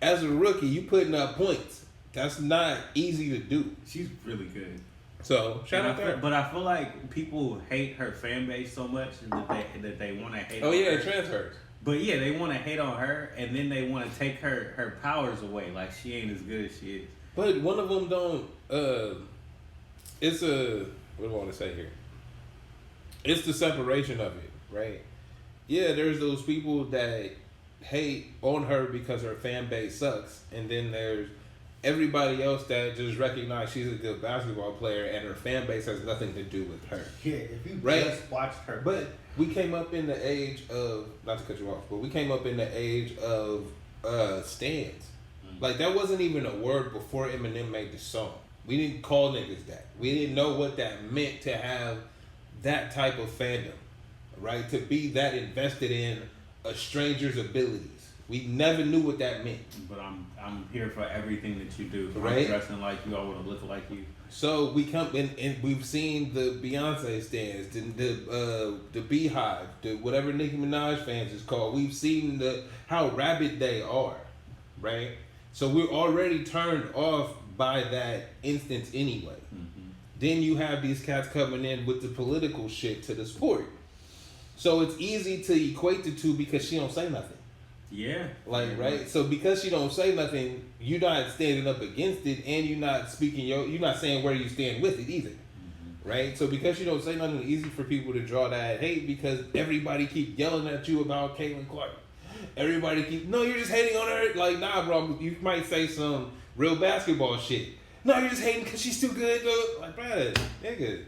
As a rookie, you putting up points. That's not easy to do. She's really good. So shout out to her. But I feel like people hate her fan base so much that they want to hate. Oh on yeah, her. transfers. But yeah, they want to hate on her, and then they want to take her powers away. Like she ain't as good as she is. But one of them don't. It's a what do I want to say here? It's the separation of it, right? Yeah, there's those people that hate on her because her fan base sucks, and then there's everybody else that just recognize she's a good basketball player, and her fan base has nothing to do with her. Yeah, if you right? just watched her. But we came up in the age of, not to cut you off, but we came up in the age of stands. Like, that wasn't even a word before Eminem made the song. We didn't call niggas that. We didn't know what that meant to have that type of fandom, right? To be that invested in a stranger's abilities. We never knew what that meant. But I'm here for everything that you do. Right? I'm dressing like you. I want to look like you. So we come in and we've seen the Beyonce stands, the Beehive, the whatever Nicki Minaj fans is called. We've seen how rabid they are, right? So we're already turned off by that instance anyway. Mm-hmm. Then you have these cats coming in with the political shit to the sport. So it's easy to equate the two because she don't say nothing. Yeah. Like, right? So because she don't say nothing, you're not standing up against it, and you're not speaking you're not saying where you stand with it either. Mm-hmm. Right? So because you don't say nothing, it's easy for people to draw that hate because everybody keep yelling at you about Caitlin Clark. Everybody no, you're just hating on her. Like, nah, bro, you might say some real basketball shit. No, you're just hating because she's too good. Though. Like, bro, nigga.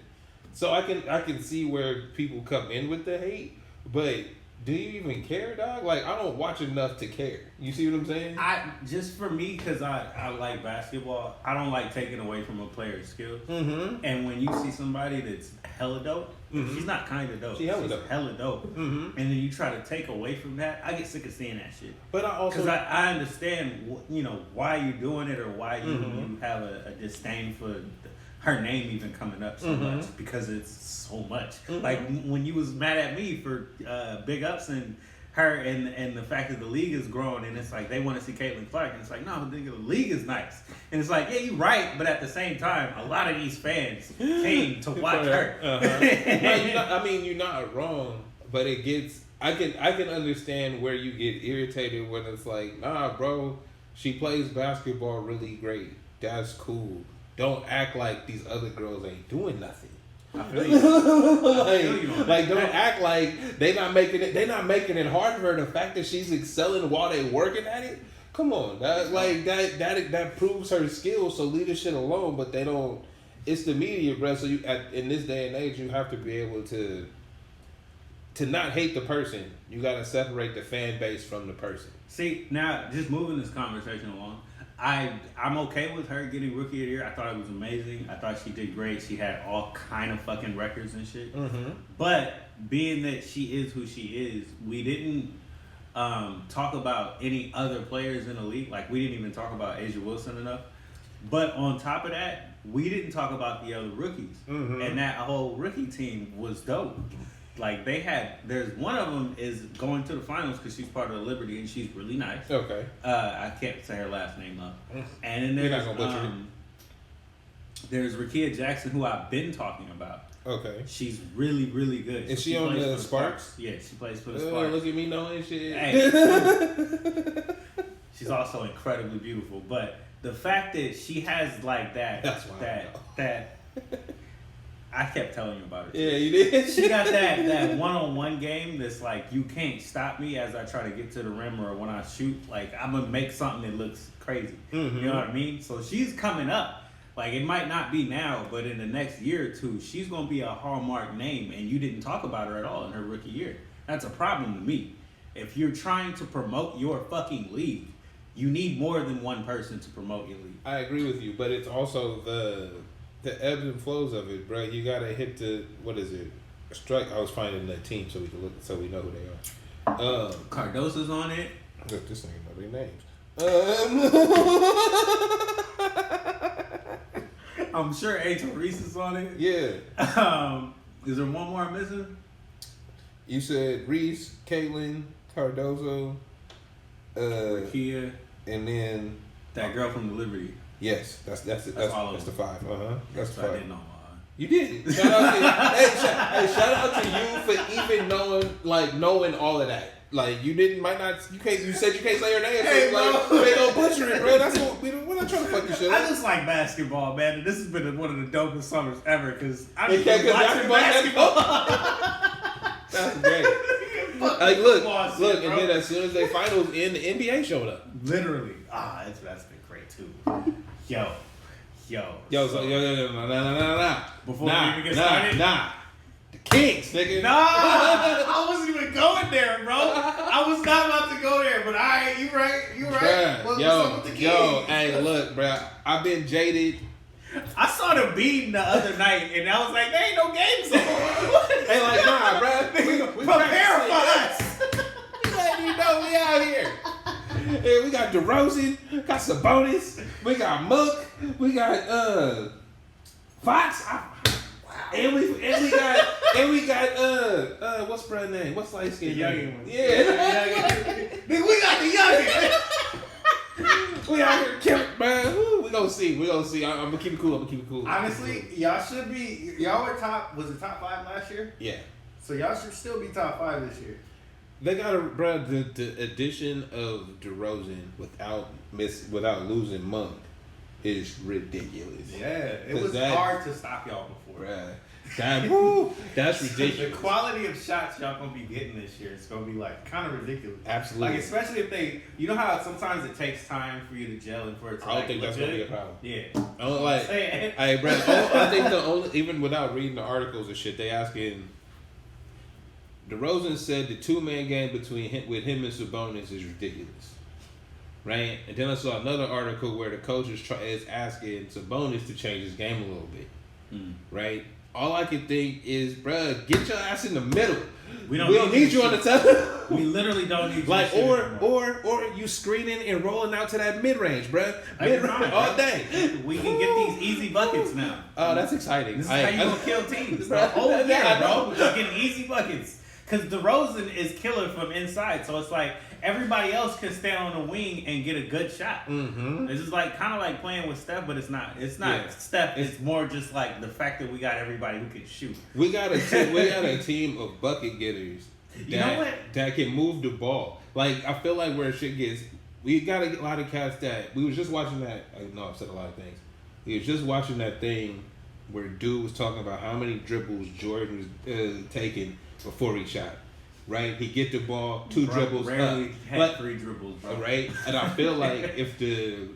So I can see where people come in with the hate, but do you even care, dog? Like, I don't watch enough to care. You see what I'm saying? Just for me, because I like basketball, I don't like taking away from a player's skills. Mm-hmm. And when you see somebody that's hella dope, mm-hmm. she's not kind of dope. She's hella dope. Mm-hmm. And then you try to take away from that, I get sick of seeing that shit. But I also... Because I understand, why you're doing it or why you have a disdain for her name even coming up so mm-hmm. much because it's so much. Mm-hmm. Like when you was mad at me for big ups and her and the fact that the league is growing and it's like they want to see Caitlin Clark and it's like no, the league is nice and it's like yeah, you're right, but at the same time a lot of these fans came to watch her. No, you're not wrong, but it gets I can understand where you get irritated when it's like nah, bro, she plays basketball really great. That's cool. Don't act like these other girls ain't doing nothing. I feel you. like don't act like they're not making it hard for her. The fact that she's excelling while they working at it, come on, that proves her skills. So leave this shit alone. But they don't. It's the media, bro. So in this day and age, you have to be able to not hate the person. You got to separate the fan base from the person. See, now just moving this conversation along. I'm okay with her getting Rookie of the Year. I thought it was amazing. I thought she did great. She had all kind of fucking records and shit. Mm-hmm. But being that she is who she is, we didn't talk about any other players in the league. Like, we didn't even talk about Asia Wilson enough. But on top of that, we didn't talk about the other rookies. Mm-hmm. And that whole rookie team was dope. Like, there's one of them is going to the finals because she's part of the Liberty and she's really nice. Okay. I can't say her last name though. And then there's Rakia Jackson, who I've been talking about. Okay. She's really, really good. Is she on the Sparks? Yeah, she plays for the Sparks. Look at me knowing shit. Hey. She's also incredibly beautiful. But the fact that she has like that... That's why. I kept telling you about it. Yeah, you did. She got that one-on-one game that's like, you can't stop me as I try to get to the rim or when I shoot. Like, I'm going to make something that looks crazy. Mm-hmm. You know what I mean? So she's coming up. Like, it might not be now, but in the next year or two, she's going to be a hallmark name, and you didn't talk about her at all in her rookie year. That's a problem to me. If you're trying to promote your fucking league, you need more than one person to promote your league. I agree with you, but it's also the ebbs and flows of it, bro. You gotta hit the, what is it? Strike. I was finding the team so we can look, so we know who they are. Cardoso's on it. Look, this nigga know their names. I'm sure Angel Reese is on it. Yeah. Is there one more I'm missing? You said Reese, Caitlin, Cardozo, Kia, and then that girl from the Liberty. Yes, that's the 5. That's the 5. That's the 5. I didn't know. You didn't. Shout out to shout out to you for even knowing all of that. Like you didn't, might not. You can't. You said you can't say her name. Hey, so like, they don't butcher it, bro. That's what we're not trying to fuck your shit up. I just like basketball, man. And this has been one of the dopest summers ever because I'm watching basketball. That's great. Like look, and then as soon as they finals in, the NBA showed up. Literally, that's been great too. Yo, nah. Before we even get started, the Kings, nigga. Nah, I wasn't even going there, bro. I was not about to go there, but you right. Bruh, What's up with the Kings? Hey, look, bro. I've been jaded. I saw the beam the other night, and I was like, there ain't no games on. They like, nah, bro. We prepare for us. We letting you know we out here. Yeah, we got DeRozan, got Sabonis, we got Mook, we got Fox. And we got what's brother name? What's light skin? Youngin. Yeah. We got the youngin. We out here killing, man. We gonna see. I'm gonna keep it cool. Honestly, y'all should be. Y'all were top. Was it top 5 last year? Yeah. So y'all should still be top 5 this year. They got the addition of DeRozan without losing Monk is ridiculous. Yeah, it was hard to stop y'all before. Bruh. That's ridiculous. The quality of shots y'all gonna be getting this year is gonna be like kind of ridiculous. Absolutely. Like especially if you know how sometimes it takes time for you to gel and for it to. I don't think that's gonna be a problem. Yeah. I don't like. Hey, Brad. I think even without reading the articles and shit, they asking. DeRozan said the 2-man game between him and Sabonis is ridiculous, right? And then I saw another article where the coach is asking Sabonis to change his game a little bit, right? All I can think is, bruh, get your ass in the middle. We don't need you on the top. We literally don't need you. Like or you screening and rolling out to that mid range, bruh. Mid range all day. We can get these easy buckets now. Oh, that's exciting. This is how you gonna kill teams. The whole year, bro. We're just getting easy buckets. Because DeRozan is killer from inside, so it's like everybody else can stand on the wing and get a good shot. Mm-hmm. It's just like kind of like playing with Steph, but it's not. It's not Steph. It's more just like the fact that we got everybody who can shoot. We got a team of bucket getters that can move the ball. Like I feel like where shit gets, we got a lot of cats that we was just watching that. I know I've said a lot of things. We was just watching that thing where dude was talking about how many dribbles Jordan was taking before he shot, right? He get the ball, 2 dribbles, rarely had 3 dribbles, bro. Right? And I feel like if they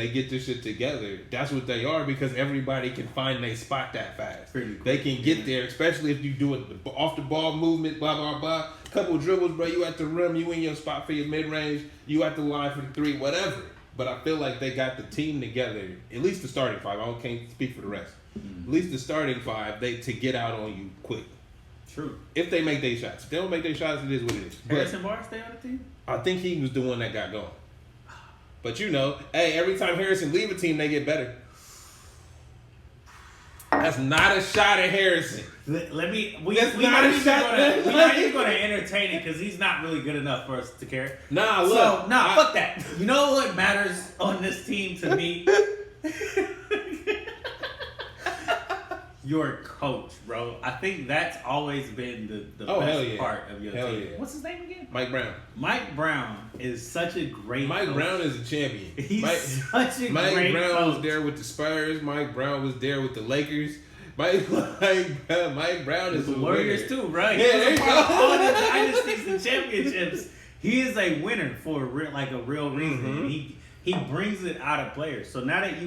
get this shit together, that's what they are because everybody can find their spot that fast. They can get there, especially if you do it off the ball movement, blah blah blah. Couple dribbles, bro. You at the rim, you in your spot for your mid range, you at the line for the 3, whatever. But I feel like they got the team together, at least the starting 5. I can't speak for the rest. At least the starting 5, to get out on you quick. True. If they make their shots. If they don't make their shots, it is what it is. Harrison Barnes stay on the team? I think he was the one that got going. But every time Harrison leave a team, they get better. That's not a shot at Harrison. We're not even going to entertain it because he's not really good enough for us to care. Fuck that. You know what matters on this team to me? Your coach, bro. I think that's always been the best part of your team. Yeah. What's his name again? Mike Brown. Mike Brown is such a great coach. Brown is a champion. He's such a Mike great Brown coach. was there with the Spurs. Mike Brown was there with the Lakers. Mike Brown is the a Warriors winner. too, right? Yeah, there you go. All the dynasties and championships. He is a winner for a real reason. Mm-hmm. He brings it out of players. So now that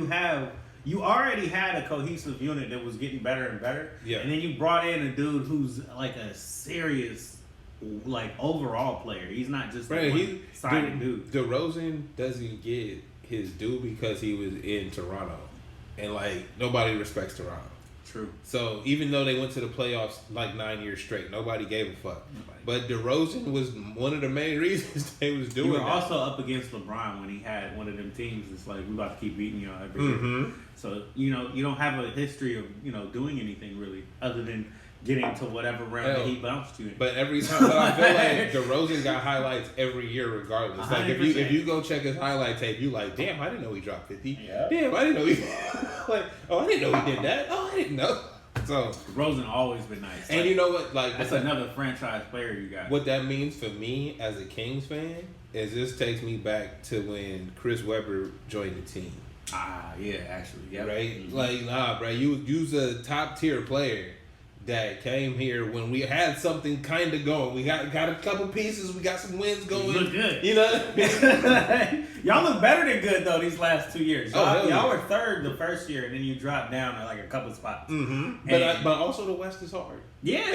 you already had a cohesive unit that was getting better and better. Yeah. And then you brought in a dude who's like a serious, like, overall player. He's not just a one-sided dude. DeRozan doesn't get his due because he was in Toronto. And, like, nobody respects Toronto. True. So, even though they went to the playoffs, like, 9 years straight, nobody gave a fuck. But DeRozan was one of the main reasons they was doing You were that. also up against LeBron when he had one of them teams. It's like, we about to keep beating y'all every year. So, you don't have a history of, doing anything really other than getting to whatever round that he bounced you in. But every time, but I feel like DeRozan got highlights every year regardless. Like, if you go check his highlight tape, you like, damn, I didn't know he dropped 50. Yeah. Damn, I didn't know he like, oh, I didn't know he did that. Oh, I didn't know. So DeRozan always been nice. And you know what? Like, that's another franchise player you got. What that means for me as a Kings fan is this takes me back to when Chris Webber joined the team. Ah, yeah, actually, yeah. Right? Like, nah, bro, you's a top tier player that came here when we had something kind of going. We got a couple pieces. We got some wins going. You look good. You know? Y'all look better than good, though, these last 2 years. Y'all were third the first year, and then you dropped down to like a couple spots. Mm-hmm. But also the West is hard. Yeah.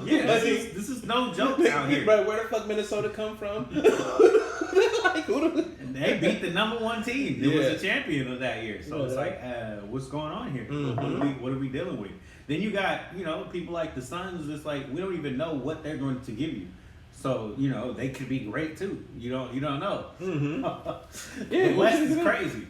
Yeah. This is no joke down here. Bro, where the fuck Minnesota come from? Like, and they beat the number one team. It was a champion of that year. So it's like, what's going on here? Mm-hmm. What are we dealing with? Then you got, people like the Suns. It's like, we don't even know what they're going to give you. So, they could be great too. You don't know. Mm-hmm. The West is crazy.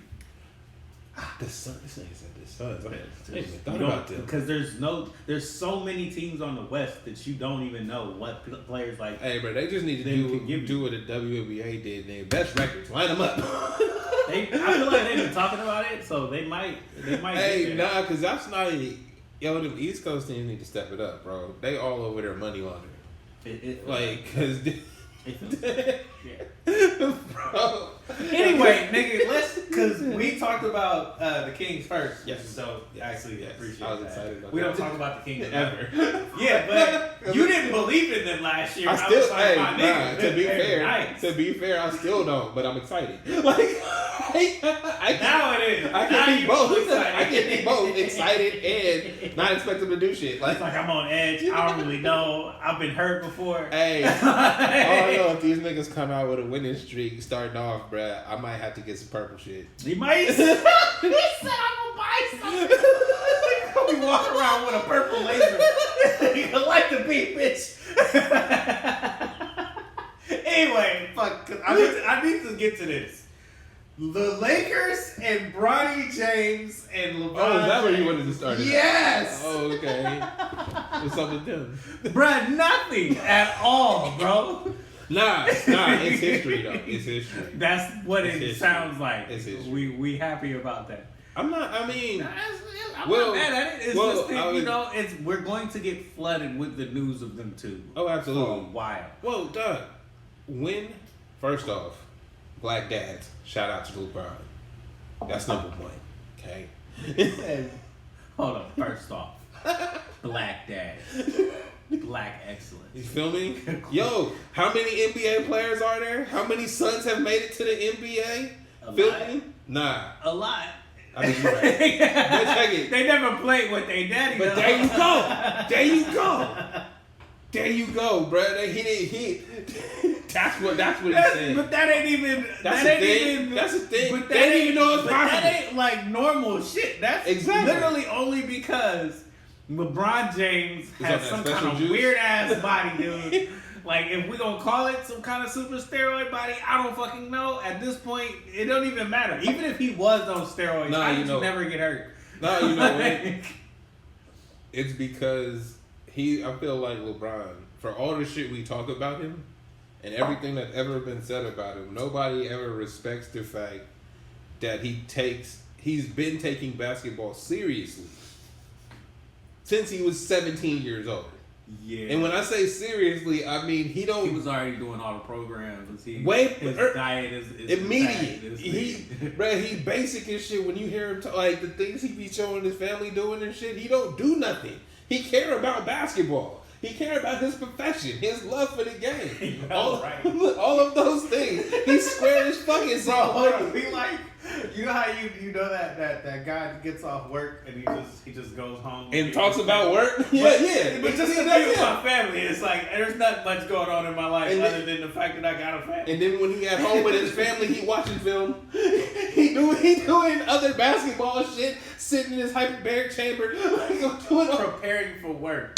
The Suns. This nigga said the Suns. I didn't even thought about them. Because there's so many teams on the West that you don't even know what players like. Hey, bro, they just need to do what the WNBA did. Their best records, line them up. I feel like they've been talking about it, so they might. Hey, nah, because that's not. Yo, them East Coast teams need to step it up, bro. They all over there money laundering. Cause bro. Anyway, nigga, cause we talked about the Kings first. Yes. So actually, appreciate I was that. excited about We that. don't talk about the Kings Ever. Yeah, but you didn't believe in them last year. I still, was like, my nigga, to be fair, I still don't, but I'm excited. Like, now it is. I can be both. I can be both excited and not expect them to do shit. It's like I'm on edge. I don't really know. I've been hurt before. Hey, I don't know if these niggas come out with a winning streak starting off, bruh. I might have to get some purple shit. You might. He said I'm gonna buy something. We walk around with a purple laser. You like the beat, bitch. Anyway, fuck. I need to get to this. The Lakers and Bronny James and LeBron. Oh, is that where you wanted to start? Yes. Oh, okay. What's up with them? Bruh, nothing at all, bro. Nah, it's history though. It's history. That's what It's it history. sounds like. It's history. We happy about that. I'm not. I mean, I'm well, not mad at it. It's well, just that, I was- it's we're going to get flooded with the news of them too. oh, absolutely. For a while. Well, Doug, first off, black dads, shout out to LeBron. That's number one. Okay. Hold on. First off, black dad, black excellence. You feel me? Yo, how many NBA players are there? How many Suns have made it to the NBA? A Feel lot. me? Nah. A lot. I mean, you're right. Check it. They never played with their daddy. But though. there you go. There you go. There you go, bro. That's what he said. But that ain't even. That's that the ain't thing. even. That's the thing. But They that didn't ain't even know it's but possible. That ain't like normal shit. That's Exactly. literally only because LeBron James He's has on some that kind of special juice. weird ass body, dude. Like, if we gonna call it some kind of super steroid body, I don't fucking know. At this point, it don't even matter. Even if he was on steroids, Nah, how you did know- you never get hurt? No, you know what? It's because I feel like LeBron, for all the shit we talk about him and everything that's ever been said about him, nobody ever respects the fact that he's been taking basketball seriously since he was 17 years old. Yeah. And when I say seriously, I mean he was already doing all the programs. His diet is immediate. He basic as shit. When you hear him like the things he be showing his family doing and shit, he don't do nothing. He care about basketball. He care about his profession, his love for the game. All of those things. He's square as fucking bro. He like, you know how you know that guy gets off work and he just goes home and talks about work. But just to be with my family, it's like there's not much going on in my life other than the fact that I got a family. And then when he at home with his family, he watching film. He doing other basketball shit, sitting in his hyperbaric chamber, preparing for work.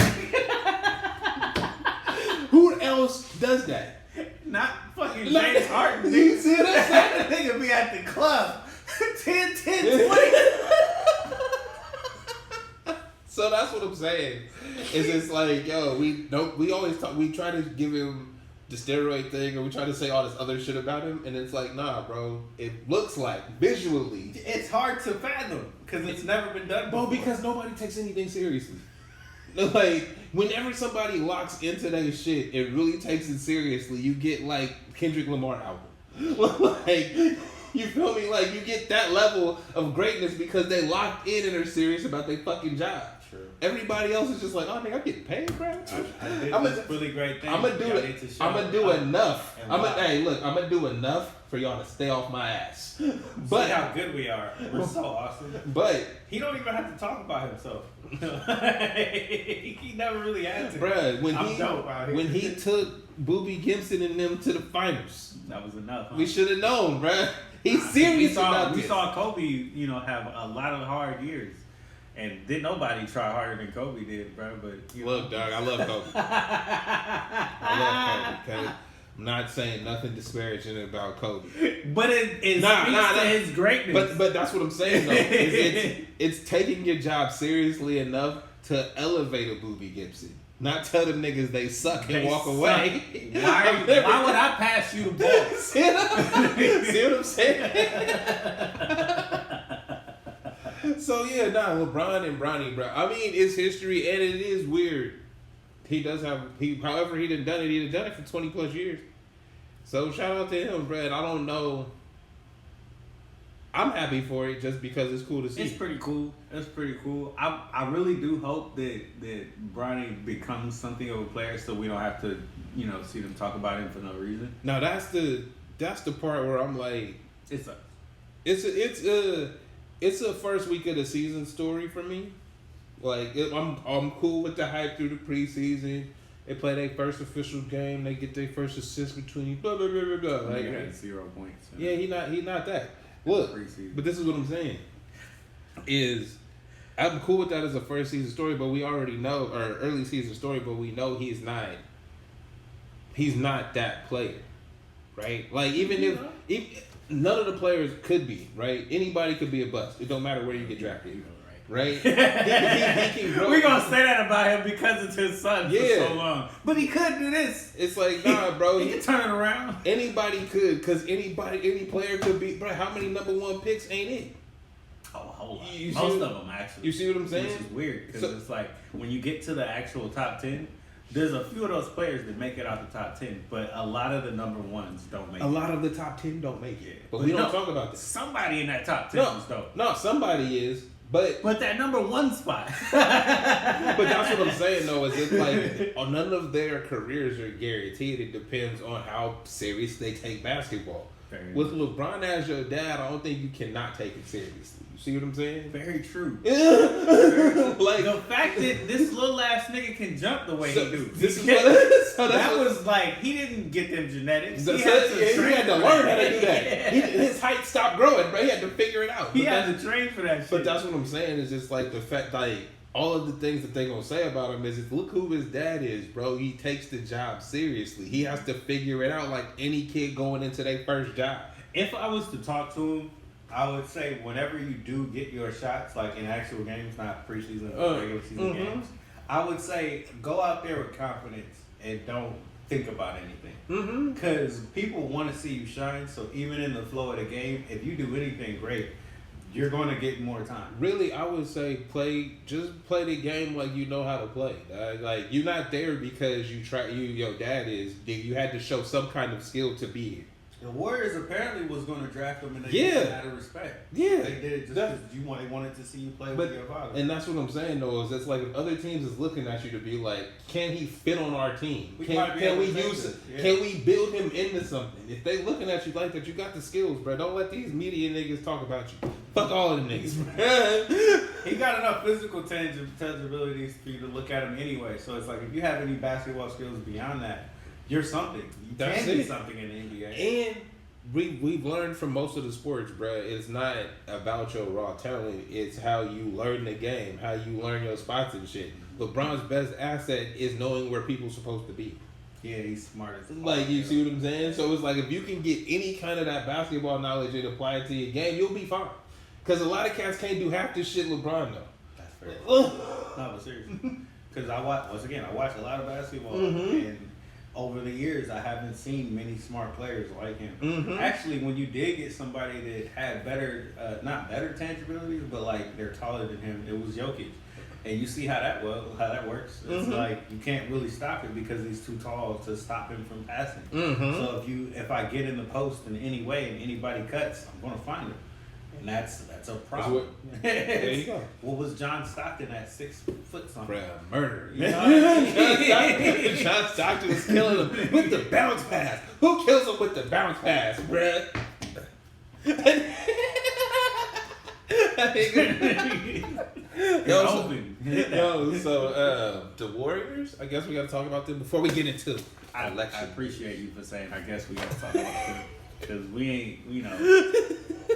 Who else does that? Not fucking James Harden. You see what I'm saying? That nigga be at the club. 10, 20. So that's what I'm saying. Is it's like, yo, we always talk, we try to give him the steroid thing, or we try to say all this other shit about him, and it's like, nah, bro. It looks like visually, it's hard to fathom because it's never been done before. Well, because nobody takes anything seriously. Like, whenever somebody locks into that shit, it really takes it seriously. You get like Kendrick Lamar album. Like, you feel me? Like, you get that level of greatness because they locked in and are serious about their fucking job. True. Everybody else is just like, oh, nigga, I'm getting paid, bro. I'm a really great thing. I'm gonna do it. I'm gonna do enough. I'm gonna do enough for y'all to stay off my ass. But see how good we are. We're so awesome. But he don't even have to talk about himself. He never really had to. Bruh, when he took Booby Gibson and them to the finals, that was enough. Huh? We should have known, bruh. He's serious about this. We saw Kobe, have a lot of hard years. And didn't nobody try harder than Kobe did, bro. But look, dog, I love Kobe. I love Kobe. Okay? I'm not saying nothing disparaging about Kobe, but it speaks to his greatness. But that's what I'm saying though. It's taking your job seriously enough to elevate a Booby Gibson. Not tell them niggas they suck and walk away. Why would I pass you the ball? See what I'm saying? So yeah, LeBron and Bronny, bro. I mean, it's history and it is weird. However he done done it. He done it for 20 plus years. So shout out to him, bro. I don't know. I'm happy for it just because it's cool to see. It's pretty cool. I really do hope that Bronny becomes something of a player, so we don't have to see them talk about him for no reason. No, that's the part where I'm like, it's a first week of the season story for me. Like, I'm cool with the hype through the preseason. They play their first official game. They get their first assist between blah blah blah blah blah. Like, he had 0 points. Yeah, he not that. Look, but this is what I'm saying. I'm cool with that as a first season story, but we already know, or early season story, but we know he's not that player, right? Like, even if none of the players could be, right? Anybody could be a bust. It don't matter where you get drafted, right? He can grow. We're gonna say that about him because it's his son for so long. But he could do this. It's like, nah, bro. He can turn it around. Anybody could, because any player could be, bro. How many number one picks ain't it? Oh, a whole lot. Most of them, actually. You see what I'm saying? Which is weird, because it's like, when you get to the actual top 10, there's a few of those players that make it out the top 10, but a lot of the number ones don't make it. A lot of the top 10 don't make it. But we don't talk about this. Somebody in that top 10 is dope. No, somebody is. But that number one spot. But that's what I'm saying, though, is it's like none of their careers are guaranteed. It depends on how serious they take basketball. With LeBron as your dad, I don't think you cannot take it seriously. You see what I'm saying? Very true. Like, the fact that this little ass nigga can jump the way he do. That was like, he didn't get them genetics. He had to learn how to do that. His height stopped growing, bro. He had to figure it out. He had to train for that shit. But that's what I'm saying, is just like the fact, like, all of the things that they gonna say about him is, look who his dad is, bro. He takes the job seriously. He has to figure it out like any kid going into their first job. If I was to talk to him, I would say whenever you do get your shots, like in actual games, not preseason or regular season games, I would say go out there with confidence and don't think about anything. Because people want to see you shine. So even in the flow of the game, if you do anything great, you're going to get more time. Really, I would say play the game like you know how to play. Like you're not there because your dad is. You had to show some kind of skill to be here. The Warriors apparently was going to draft him, and they Yeah. did it out of respect. Yeah. They did it just because they wanted to see you play with your father. And that's what I'm saying though, is it's like if other teams is looking at you to be like, can he fit on our team? Can we use it? Yeah. Can we build him into something? If they looking at you like that, you got the skills, bro. Don't let these media niggas talk about you. Fuck all of them niggas, bro. He got enough physical tangibilities for you to look at him anyway. So it's like if you have any basketball skills beyond that, you're something. You can do something in the NBA. And we've learned from most of the sports, bro. It's not about your raw talent. It's how you learn the game, how you learn your spots and shit. LeBron's best asset is knowing where people's supposed to be. Yeah, he's smart as fuck. Like, you see what I'm saying? So it's like if you can get any kind of that basketball knowledge and apply it to your game, you'll be fine. Because a lot of cats can't do half this shit LeBron know. That's fair. No, but seriously. Because I watch a lot of basketball, and over the years, I haven't seen many smart players like him. Mm-hmm. Actually, when you did get somebody that had better, not better tangibilities, but like they're taller than him, it was Jokic. And you see how that works. It's like you can't really stop it because he's too tall to stop him from passing. Mm-hmm. So if I get in the post in any way and anybody cuts, I'm gonna find him. And that's a problem. There you go. What was John Stockton at 6 foot something? Bruh, murder. You know? John Stockton was killing him with the bounce pass. Who kills him with the bounce pass, bruh? So the Warriors, I guess we got to talk about them before we get into I appreciate you for saying I guess we got to talk about them. Because we ain't really out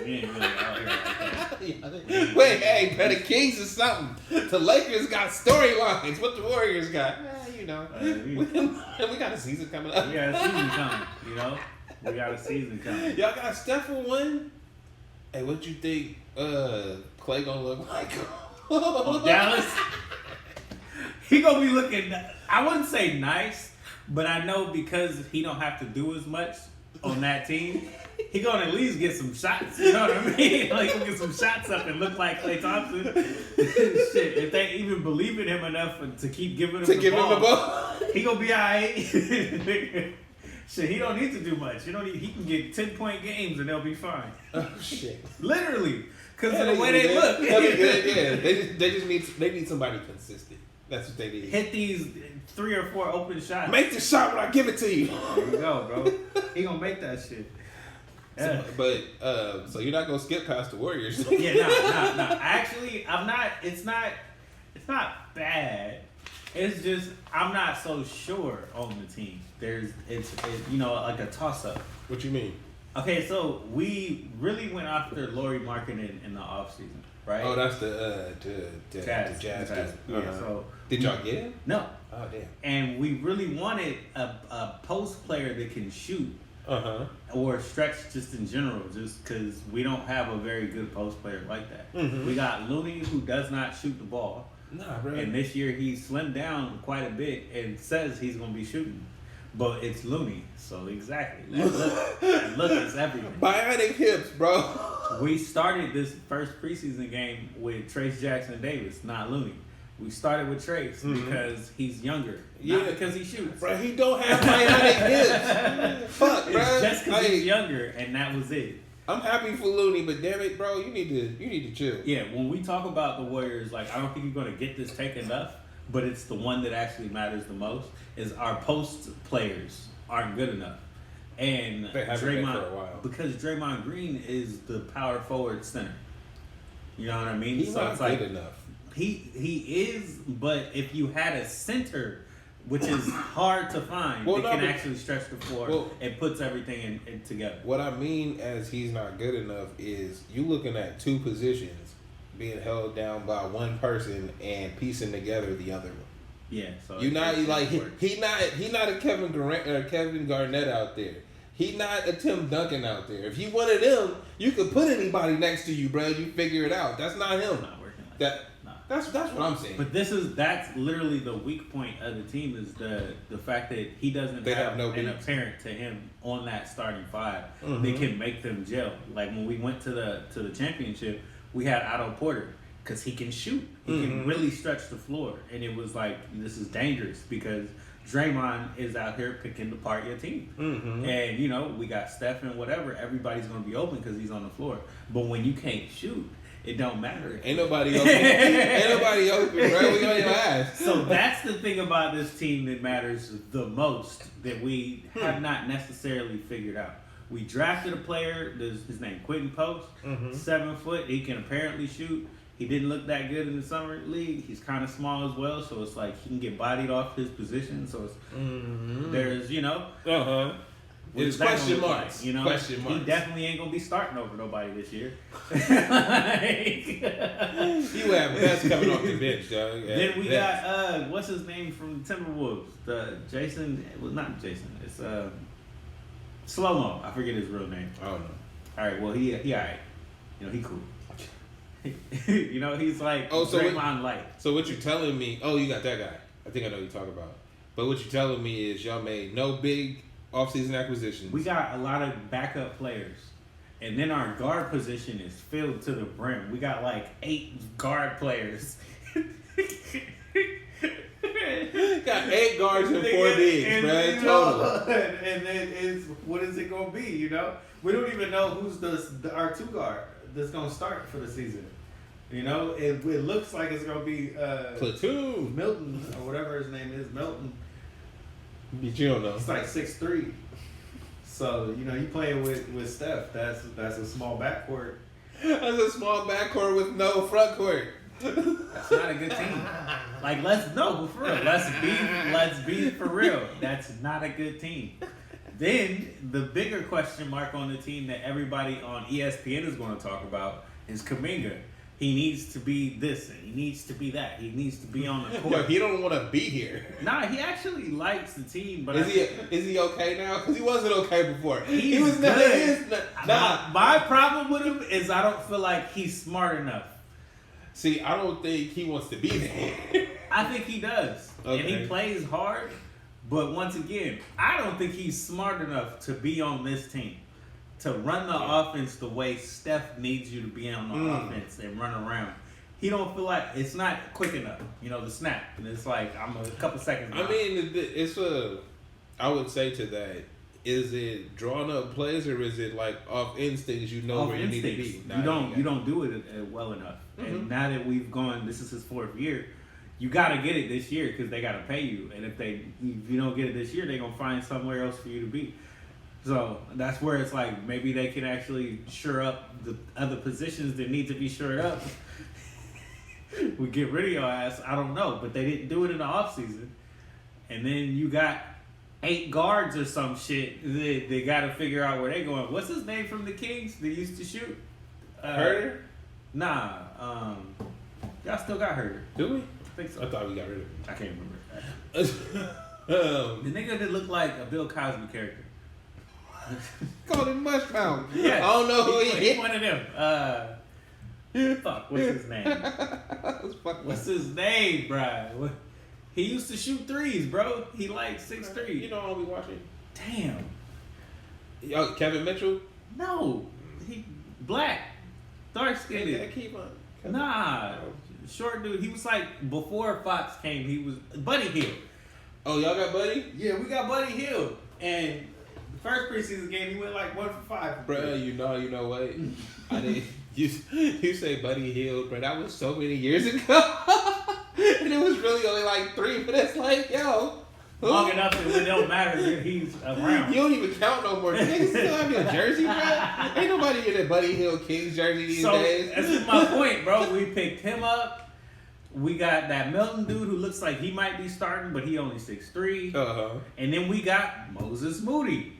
here like that. Wait, hey, but the Kings is something. The Lakers got storylines. What the Warriors got? We got a season coming up. We got a season coming, We got a season coming. Y'all got Steph for one? Hey, what you think Clay gonna look like? Dallas? He gonna be looking, I wouldn't say nice, but I know because he don't have to do as much on that team, he gonna at least get some shots. You know what I mean? Like he'll get some shots up and look like Klay Thompson. Shit, if they even believe in him enough to keep giving him the ball, he gonna be alright. Shit, he don't need to do much. He can get 10-point games and they'll be fine. Oh shit! Literally, because of the way they look. That'll be good. Yeah, they need somebody consistent. That's what they need. Hit these 3 or 4 open shots. Make the shot when I give it to you. There you go, bro. He gonna make that shit. Yeah. So you're not gonna skip past the Warriors? Yeah, no. Actually, I'm not. It's not bad. It's just I'm not so sure on the team. It's like a toss up. What you mean? Okay, so we really went after Lauri Markkanen in the offseason, right? Oh, that's the Jazz. Yeah. So did y'all get him? No. Oh damn. And we really wanted a post player that can shoot. Or stretch just in general, just because we don't have a very good post player like that. Mm-hmm. We got Looney, who does not shoot the ball. Nah, bro. And this year he slimmed down quite a bit and says he's going to be shooting. But it's Looney, so exactly. That look is everything. Bionic hips, bro. We started this first preseason game with Trace Jackson-Davis, not Looney. We started with Trace because he's younger, not because he shoots. Bro, he don't have bionic hips. Fuck, bro. It's just because he's younger, and that was it. I'm happy for Looney, but damn it, bro, you need to chill. Yeah, when we talk about the Warriors, I don't think you're gonna get this take enough, but it's the one that actually matters the most. Is our post players aren't good enough, and they haven't been for a while because Draymond Green is the power forward center. You know what I mean? He's not good enough. He is, but if you had a center, which is hard to find, can actually stretch the floor and puts everything in together. What I mean as he's not good enough is you looking at 2 positions being held down by one person and piecing together the other one. Yeah, so you're not like he not a Kevin Durant or Kevin Garnett out there. He not a Tim Duncan out there. If you wanted him, you could put anybody next to you, bro. You figure it out. That's not him. Not working like that. That's what I'm saying. But that's literally the weak point of the team is the fact that he doesn't have an apparent to him on that starting 5 that can make them gel. Like when we went to the championship, we had Otto Porter because he can shoot. He can really stretch the floor. And it was like, this is dangerous because Draymond is out here picking apart your team. And, you know, we got Steph and whatever. Everybody's going to be open because he's on the floor. But when you can't shoot, it don't matter. Ain't nobody open. Ain't nobody open, bro. We on your ass. So that's the thing about this team that matters the most that we have not necessarily figured out. We drafted a player, his name Quentin Post, 7 foot. He can apparently shoot. He didn't look that good in the summer league. He's kind of small as well, so it's like he can get bodied off his position. So it's, there's, you know. It's question marks. Like, you know, question marks. He definitely ain't gonna be starting over nobody this year. You have best coming off the bench, dog. Then we got what's his name from the Timberwolves? The Jason, well, not Jason. It's Slow Mo. I forget his real name. I don't know. All right, well he alright. You know, he cool. You know, he's like Draymond light. So what you telling me? Oh, you got that guy. I think I know who you're talking about. But what you telling me is y'all made no big offseason acquisitions. We got a lot of backup players. And then our guard position is filled to the brim. We got like 8 guard players. Got 8 guards and 4 bigs, bro. Total. And then what is it gonna be? You know, we don't even know who's our 2 guard that's gonna start for the season. You know, it looks like it's gonna be Platoon Milton or whatever his name is, Milton. But you don't know. It's like 6'3". So, you know, you playing with Steph. That's a small backcourt. That's a small backcourt with no front court. That's not a good team. Like, let's be for real. That's not a good team. Then the bigger question mark on the team that everybody on ESPN is going to talk about is Kuminga. He needs to be this and he needs to be that. He needs to be on the court. Yo, he don't want to be here. Nah, he actually likes the team, but is he okay now? Because he wasn't okay before. He was good. My problem with him is I don't feel like he's smart enough. See, I don't think he wants to be there. I think he does, okay. And he plays hard. But once again, I don't think he's smart enough to be on this team. To run the offense the way Steph needs you to be on the offense and run around. He don't feel like it's not quick enough, you know, the snap. And it's like, I'm a couple seconds behind. I mean, it's I would say to that, is it drawn up plays or is it like off instincts you know where you need to be? You don't do it well enough. And now that we've gone, this is his 4th year, you got to get it this year because they got to pay you. And if you don't get it this year, they're going to find somewhere else for you to be. So that's where it's like maybe they can actually shore up the other positions that need to be shored up. We get rid of your ass. I don't know. But they didn't do it in the offseason. And then you got 8 guards or some shit. They got to figure out where they're going. What's his name from the Kings that used to shoot? Herter? Nah. Y'all still got Herter. Do we? I think so. I thought we got rid of him. I can't remember. The nigga that looked like a Bill Cosby character. Called him Mushmouth. Yeah. I don't know who he He's is. one of them. Fuck, what's his name? What's his name, bro? He used to shoot threes, bro. He like 6'3". You know I'll be watching. Damn. Yo, Kevin Mitchell? No. He black. Dark skinned. Yeah, keep on. Nah. Short dude. He was like, before Fox came, he was Buddy Hield. Oh, y'all got Buddy? Yeah, we got Buddy Hield. And the first preseason game, he went like 1 for 5. Bro, you know what? I didn't. You say Buddy Hield, bro. That was so many years ago. And it was really only like 3, but it's like, yo. Long enough that it don't matter if he's around. You don't even count no more. Niggas still have your jersey, bro. Ain't nobody in a Buddy Hield Kings jersey these days. That's my point, bro. We picked him up. We got that Milton dude who looks like he might be starting, but he only 6'3". And then we got Moses Moody.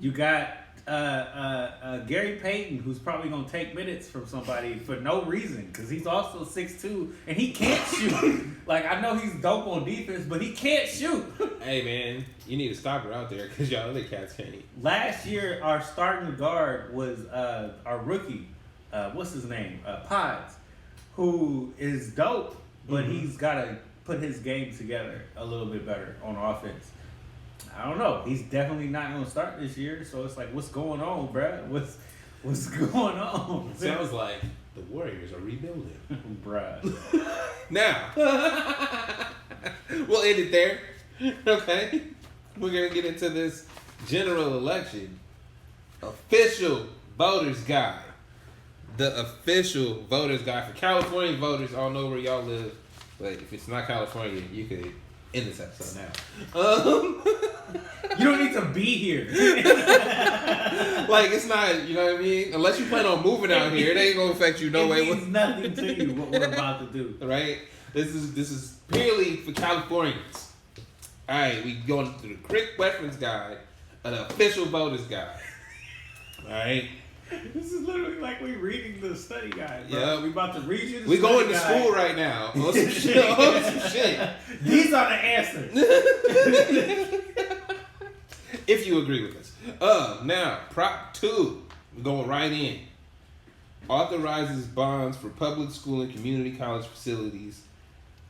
You got Gary Payton, who's probably going to take minutes from somebody for no reason, because he's also 6'2", and he can't shoot. Like, I know he's dope on defense, but he can't shoot. Hey, man, you need a stopper out there, because y'all other cats can't eat. Last year, our starting guard was our rookie, what's his name? Pods, who is dope, but he's got to put his game together a little bit better on offense. I don't know. He's definitely not going to start this year, so it's like, what's going on, bruh? What's going on? It sounds like the Warriors are rebuilding. Bruh. Now, we'll end it there. Okay? We're going to get into this general election. Official voters guide. The official voters guide for California voters. I don't know where y'all live, but if it's not California, you could end this episode now. You don't need to be here. Like, it's not, you know what I mean? Unless you plan on moving out here, it ain't gonna affect you no way. It means nothing to you what we're about to do. Right? This is purely for Californians. All right, we going through the quick reference guide, an official voters guide. All right. This is literally like we reading the study guide, bro. Yeah, we about to read you the we study going to guide. school right now. On some shit. On some shit. These are the answers. If you agree with us. Now, Prop 2. We're going right in. Authorizes bonds for public school and community college facilities.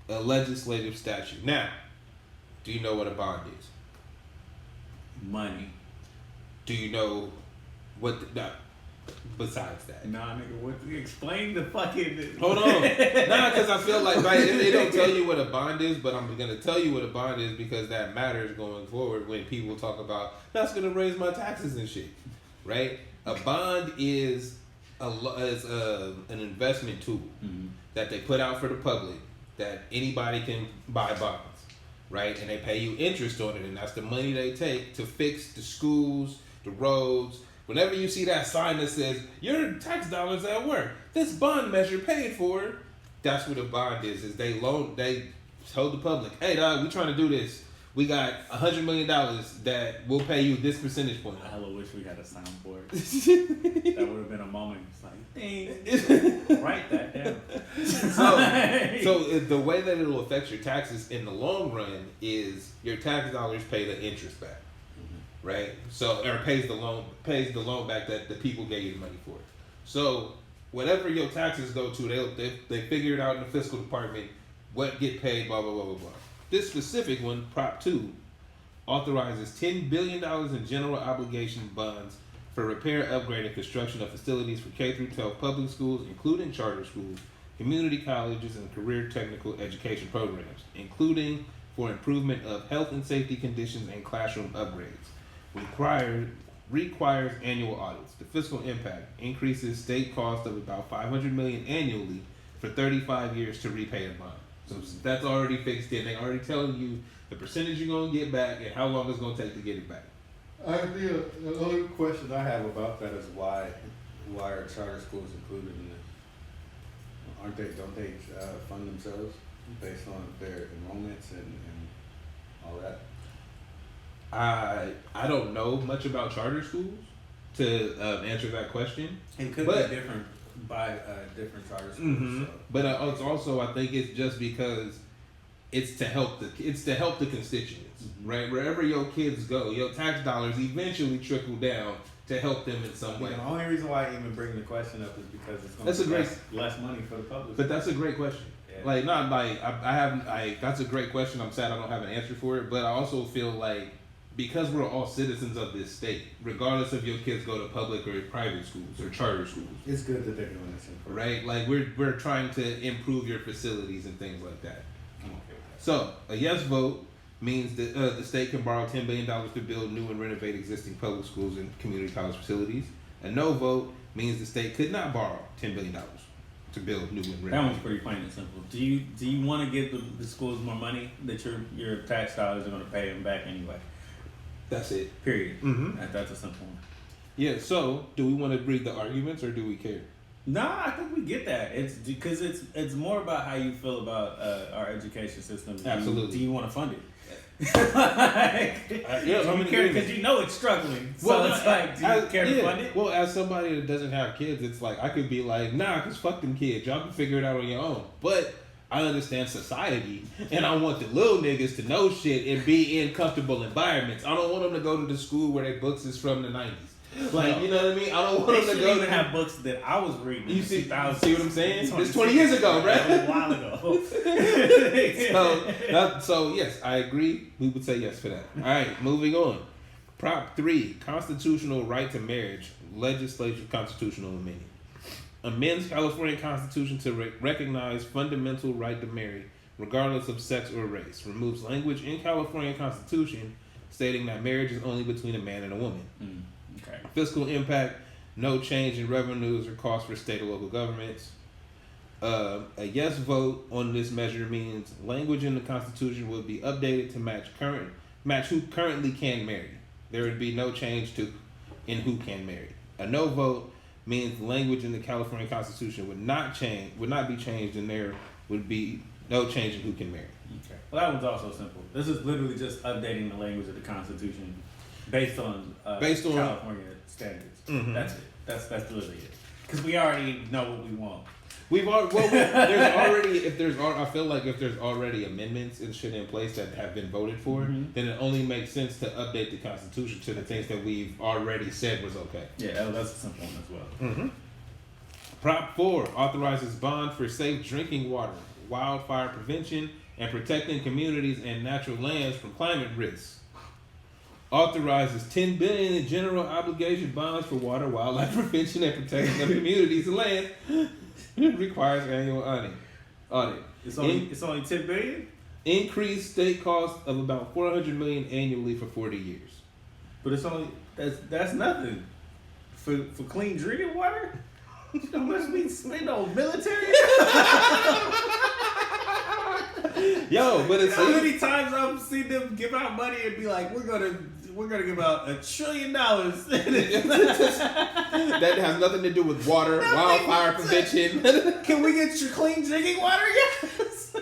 A legislative statute. Now, do you know what a bond is? Money. Do you know what no, besides that? Nah, nigga, what? Explain the fucking. Hold on. Nah, because I feel like right, they don't tell you what a bond is, but I'm going to tell you what a bond is because that matters going forward when people talk about that's going to raise my taxes and shit. Right? A bond is an investment tool that they put out for the public that anybody can buy bonds. Right? And they pay you interest on it, and that's the money they take to fix the schools, the roads. Whenever you see that sign that says, your tax dollars at work, this bond measure paid for, that's what a bond is they told the public, hey dog, we trying to do this. We got $100 million that will pay you this percentage point. I hella wish we had a soundboard. That would have been a moment. It's like, ding. Write that down. So the way that it'll affect your taxes in the long run is your tax dollars pay the interest back. Right? So, or pays the loan back that the people gave you the money for. So, whatever your taxes go to, they figure it out in the fiscal department, what get paid, blah, blah, blah, blah, blah. This specific one, Prop 2, authorizes $10 billion in general obligation bonds for repair, upgrade, and construction of facilities for K-12 public schools, including charter schools, community colleges, and career technical education programs, including for improvement of health and safety conditions and classroom upgrades. Requires annual audits. The fiscal impact increases state cost of about $500 million annually for 35 years to repay a bond. So that's already fixed in. They're already telling you the percentage you're gonna get back and how long it's gonna take to get it back. I think the only question I have about that is why are charter schools included in this? Don't they fund themselves based on their enrollments and all that? I don't know much about charter schools to answer that question. It could be different by different charter schools. Mm-hmm. So. But it's also, I think it's just because it's to help the constituents, right? Wherever your kids go, your tax dollars eventually trickle down to help them in some way. The only reason why I even bring the question up is because it's going to be less money for the public. But that's a great question. Yeah. Like, not like that's a great question. I'm sad I don't have an answer for it. But I also feel like because we're all citizens of this state, regardless if your kids go to public or private schools or charter schools, it's good that they're doing this, right? Like we're trying to improve your facilities and things like that. I'm okay with that. So a yes vote means that the state can borrow $10 billion to build new and renovate existing public schools and community college facilities. A no vote means the state could not borrow $10 billion to build new and renovate. That one's pretty plain and simple. Do you want to give the schools more money that your tax dollars are going to pay them back anyway? That's it. Period. Mm-hmm. That's a simple one. Yeah. So, do we want to read the arguments or do we care? Nah, I think we get that. It's because it's more about how you feel about our education system. Absolutely. Do you want to fund it? Yeah, do you care because you know it's struggling. So well, it's like, do you care to fund it? Well, as somebody that doesn't have kids, it's like I could be like, nah, cause fuck them kids. Y'all can figure it out on your own. But I understand society, and I want the little niggas to know shit and be in comfortable environments. I don't want them to go to the school where their books is from the 90s. Like, you know what I mean? I don't want them to go even have books that I was reading. You see what I'm saying? It's 20 years ago, right? A while ago. So yes, I agree. We would say yes for that. All right, moving on. Prop 3, constitutional right to marriage, legislative constitutional amendment. Amends California Constitution to recognize fundamental right to marry, regardless of sex or race. Removes language in California Constitution stating that marriage is only between a man and a woman. Okay. Fiscal impact, no change in revenues or costs for state or local governments. A yes vote on this measure means language in the Constitution will be updated to match who currently can marry. There would be no change in who can marry. A no vote means language in the California Constitution would not be changed, and there would be no change in who can marry. Okay. Well, that one's also simple. This is literally just updating the language of the Constitution based on California standards. Mm-hmm. That's it. That's literally it. Because we already know what we want. I feel like if there's already amendments and shit in place that have been voted for, then it only makes sense to update the Constitution to the things that we've already said was okay. Yeah, that's a simple one as well. Mm-hmm. Prop 4 authorizes bond for safe drinking water, wildfire prevention, and protecting communities and natural lands from climate risks. Authorizes $10 billion in general obligation bonds for water, wildlife prevention, and protection of communities and land. Requires annual audit. It's only $10 billion. Increased state costs of about $400 million annually for 40 years. But it's only that's nothing for clean drinking water. You know how much we spend on military? Yo, but it's how many times I've seen them give out money and be like, we're gonna give out $1 trillion. That has nothing to do with water, wildfire prevention. Can we get your clean drinking water? Yes.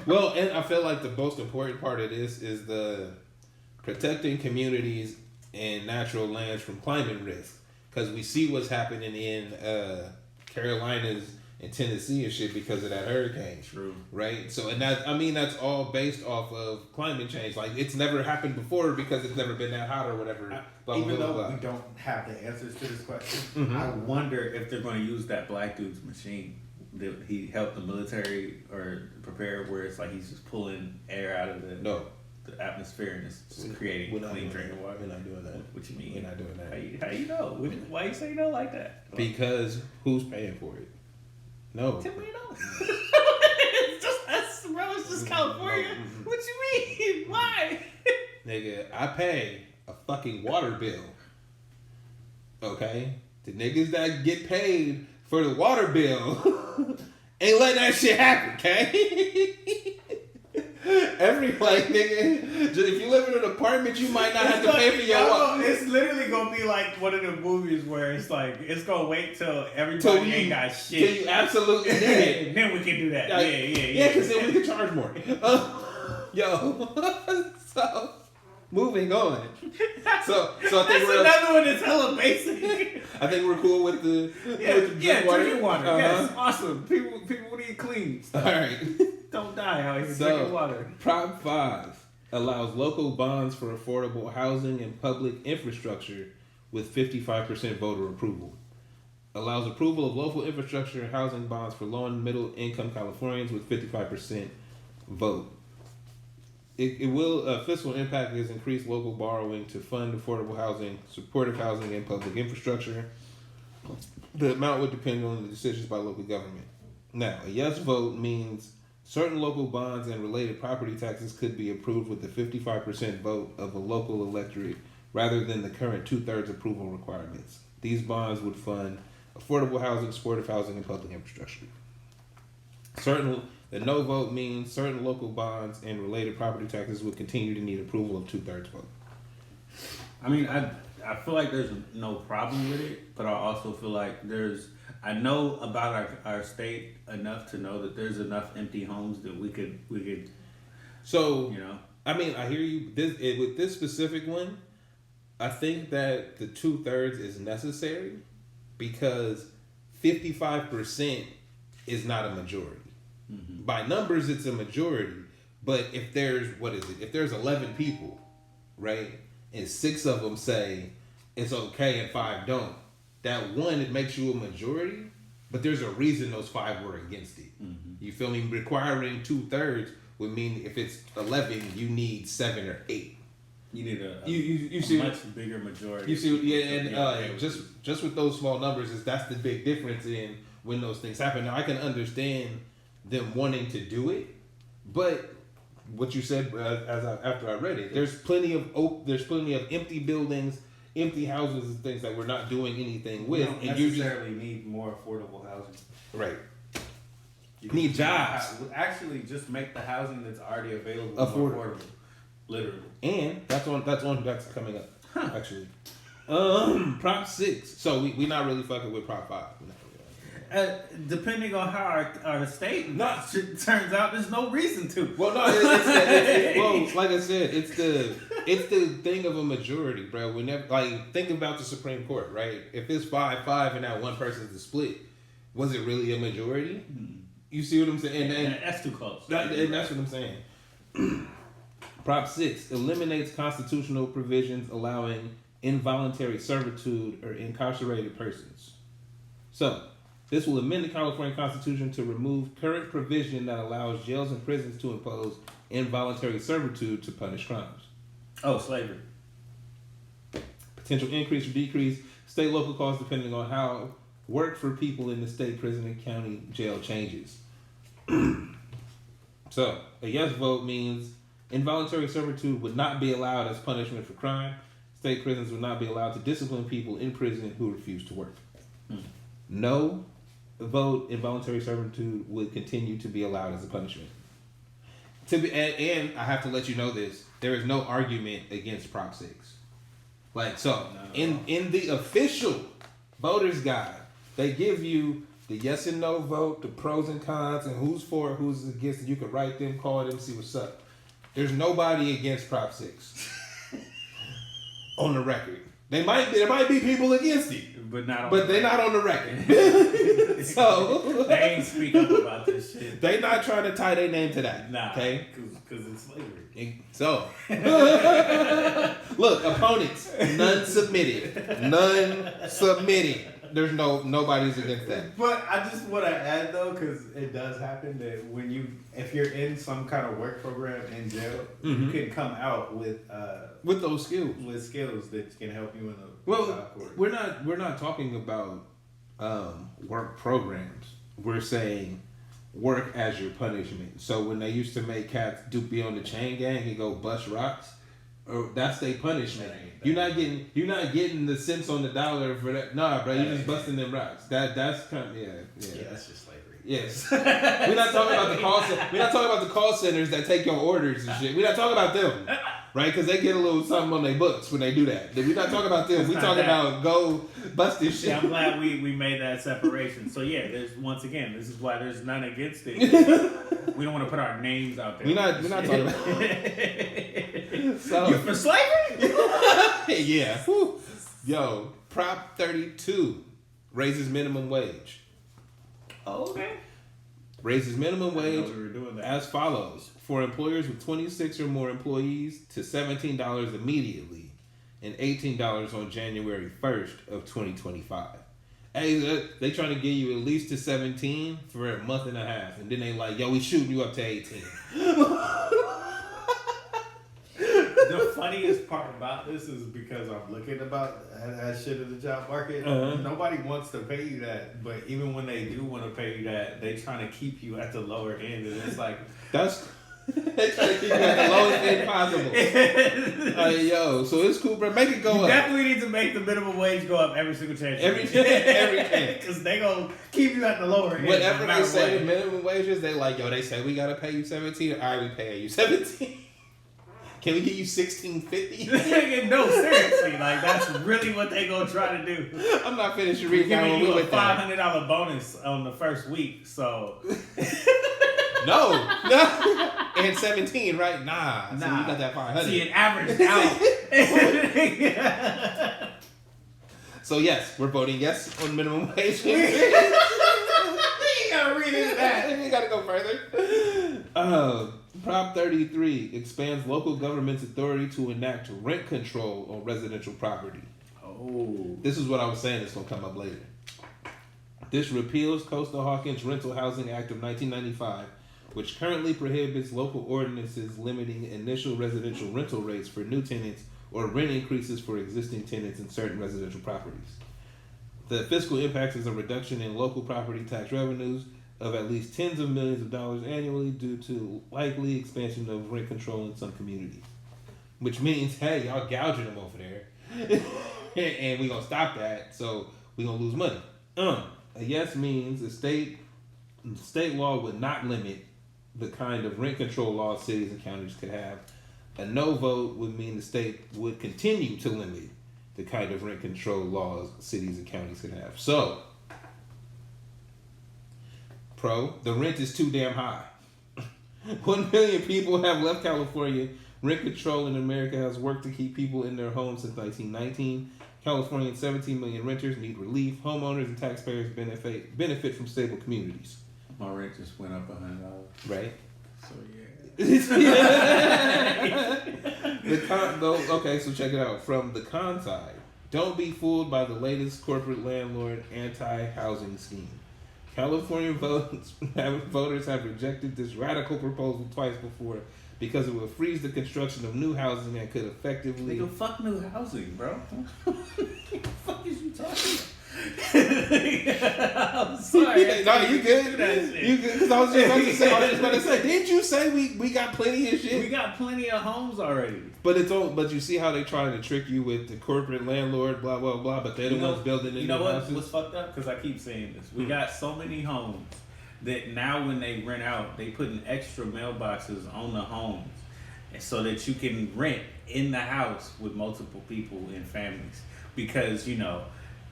Well, and I feel like the most important part of this is the protecting communities and natural lands from climate risk, because we see what's happening in Carolinas and Tennessee and shit because of that hurricane. True. Right? So, and that's all based off of climate change. Like, it's never happened before because it's never been that hot or whatever. Even though we don't have the answers to this question, I wonder if they're going to use that black dude's machine that he helped the military or prepare, where it's like he's just pulling air out of the atmosphere and it's creating clean drinking water. We're not doing that. What you mean? We're not doing that. How you know? Why you say no like that? Because who's paying for it? No. $10 million. It's just us, bro. It's just California. What you mean? Why? Nigga, I pay a fucking water bill. Okay? The niggas that get paid for the water bill ain't letting that shit happen, okay? Nigga, just if you live in an apartment, you might not have to pay for your water. It's literally gonna be like one of the movies where it's like it's gonna wait till everybody ain't got shit. Till you absolutely need it. And then we can do that. Yeah, because then we can charge more. So moving on. So I think that's another one that's hella basic. I think we're cool with the drinking water. Yes, awesome. People need clean stuff. All right. Don't die out here drinking water. Prop 5 allows local bonds for affordable housing and public infrastructure with 55% voter approval. Allows approval of local infrastructure and housing bonds for low and middle income Californians with 55% vote. It will fiscal impact is increased local borrowing to fund affordable housing, supportive housing, and public infrastructure. The amount would depend on the decisions by local government. Now, a yes vote means certain local bonds and related property taxes could be approved with the 55% vote of a local electorate rather than the current 2/3 approval requirements. These bonds would fund affordable housing, supportive housing, and public infrastructure. The no vote means certain local bonds and related property taxes would continue to need approval of 2/3 vote. I mean, I feel like there's no problem with it, but I also feel like I know about our state enough to know that there's enough empty homes that we could. So, you know, I mean, I hear you. With this specific one, I think that the 2/3 is necessary because 55% is not a majority. Mm-hmm. By numbers, it's a majority. But if there's, if there's 11 people, right, and 6 of them say it's okay and 5 don't, that one, it makes you a majority, but there's a reason those 5 were against it. Mm-hmm. You feel me? Requiring 2/3 would mean if it's 11, you need 7 or 8. You need a you see much bigger majority. You see, yeah, and just with those small numbers, that's the big difference in when those things happen. Now I can understand them wanting to do it, but what you said after I read it, there's plenty of empty buildings, empty houses, and things that we're not doing anything with. You don't and necessarily need more affordable housing. Right. You need jobs. Actually, just make the housing that's already available Affordable. more affordable. Literally. And that's coming up. Actually. Prop 6. So we not really fucking with Prop 5. Depending on how our state turns out, there's no reason to. Well, no, it's like I said, it's the thing of a majority, bro. Whenever, like, think about the Supreme Court, right? If it's 5-5 and now one person's the split, was it really a majority? You see what I'm saying? And that's too close. That's what I'm saying. Prop 6 eliminates constitutional provisions allowing involuntary servitude or incarcerated persons. So, this will amend the California Constitution to remove current provision that allows jails and prisons to impose involuntary servitude to punish crimes. Oh, slavery. Potential increase or decrease state local costs depending on how work for people in the state prison and county jail changes. So, a yes vote means involuntary servitude would not be allowed as punishment for crime. State prisons would not be allowed to discipline people in prison who refuse to work. No vote, involuntary servitude would continue to be allowed as a punishment. And I have to let you know this: there is no argument against Prop 6. Like, so in the official voters guide, they give you the yes and no vote, the pros and cons, and who's for, who's against, and you can write them, call them, see what's up. There's nobody against Prop 6 on the record. There might be people against it, but they're not on the record. So they ain't speak up about this shit. They not trying to tie their name to that. Nah, okay, because it's slavery. So look, opponents, none submitted. There's nobody's against that. But I just want to add though, because it does happen that if you're in some kind of work program in jail, you can come out with those skills, that can help you in the court. We're not talking about work programs. We're saying work as your punishment. So when they used to make cats be on the chain gang and go bust rocks, that's their punishment. You're not getting the cents on the dollar for that. Nah, bro, you're just busting them rocks. That's kind of yeah, that's just slavery. Yes. We're not talking about the call. We're not talking about the call centers that take your orders and shit. We're not talking about them, right? Because they get a little something on their books when they do that. We're not talking about them. We're talking about go bust this shit. Yeah, I'm glad we made that separation. So yeah, this is why there's none against it. We don't want to put our names out there. We're not talking about. So you for slavery? Yeah. Whew. Yo, Prop 32 raises minimum wage. Oh, okay. Raises minimum wage we were doing that. as follows: for employers with 26 or more employees, to $17 immediately, and $18 on January 1st of 2025. Hey, they trying to get you at least to 17 for a month and a half, and then they like, yo, we shooting you up to 18. The funniest part about this is because I'm looking about that shit in the job market. Nobody wants to pay you that, but even when they do want to pay you that, they trying to keep you at the lower end, and it's like that's they trying to keep you at the lowest end possible. Yo, so it's cool, bro. Make it go you up. Definitely need to make the minimum wage go up every single chance. Every chance. Because they gonna keep you at the lower end. Whatever they say with minimum wages, they like, yo, they say we gotta pay you 17. All right, we pay you 17. Can we give you $16.50? No, seriously, like that's really what they gonna try to do. I'm not finished We're reading. giving you a $500 bonus on the first week, so no, and 17, right? Nah, so you got that 500. See, it averaged out. So yes, we're voting yes on minimum wage. you gotta read it back. You gotta go further. Prop 33 expands local government's authority to enact rent control on residential property. Oh. This is what I was saying is going to come up later. This repeals Coastal Hawkins Rental Housing Act of 1995, which currently prohibits local ordinances limiting initial residential rental rates for new tenants or rent increases for existing tenants in certain residential properties. The fiscal impact is a reduction in local property tax revenues of at least tens of millions of dollars annually due to likely expansion of rent control in some communities. Which means, hey, y'all gouging them over there. And we're going to stop that, so we're going to lose money. A yes means the state law would not limit the kind of rent control laws cities and counties could have. A no vote would mean the state would continue to limit the kind of rent control laws cities and counties could have. So, pro, the rent is too damn high. 1 million people have left California. Rent control in America has worked to keep people in their homes since 1919. California's 17 million renters need relief. Homeowners and taxpayers benefit from stable communities. My rent just went up $100. Right? So yeah. Okay, so check it out. From the con side, don't be fooled by the latest corporate landlord anti-housing scheme. California voters have rejected this radical proposal twice before because it will freeze the construction of new housing and could effectively... Nigga, fuck new housing, bro. What the fuck is you talking about? I'm sorry. No, you good. You good? Because I was just about to say, didn't you say we got plenty of shit? We got plenty of homes already. But but you see how they trying to trick you with the corporate landlord, blah blah blah. But they're the ones building the new houses. What's fucked up? Because I keep saying this. We got so many homes that now when they rent out, they putting extra mailboxes on the homes, so that you can rent in the house with multiple people and families because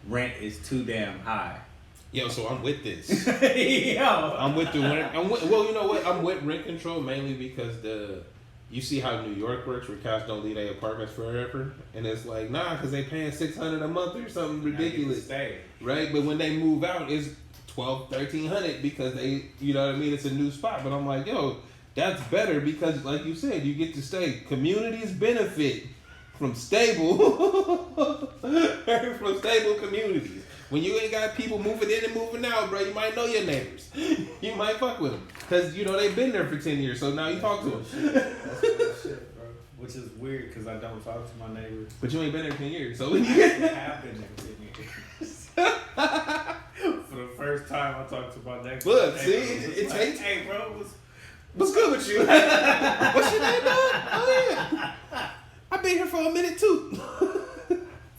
rent is too damn high. Yo, so I'm with this. Yo, I'm with the rent. Well, you know what? I'm with rent control mainly because you see how New York works, where cats don't leave their apartments forever, and it's like because they paying $600 a month or something ridiculous, right? But when they move out, it's $1,200-$1,300 because they, you know what I mean? It's a new spot. But I'm like, yo, that's better because, like you said, you get to stay. Communities benefit from stable communities. When you ain't got people moving in and moving out, bro, you might know your neighbors. You might fuck with them because they've been there for 10 years. So now you talk to them. That's real shit, bro. Which is weird because I don't talk to my neighbors. But you ain't been there 10 years, so I have been there 10 years. For the first time, I talked to my neighbors. Look, see, it takes. Hey, bro, What's good with you? What's your name, dog? Oh yeah, I've been here for a minute too.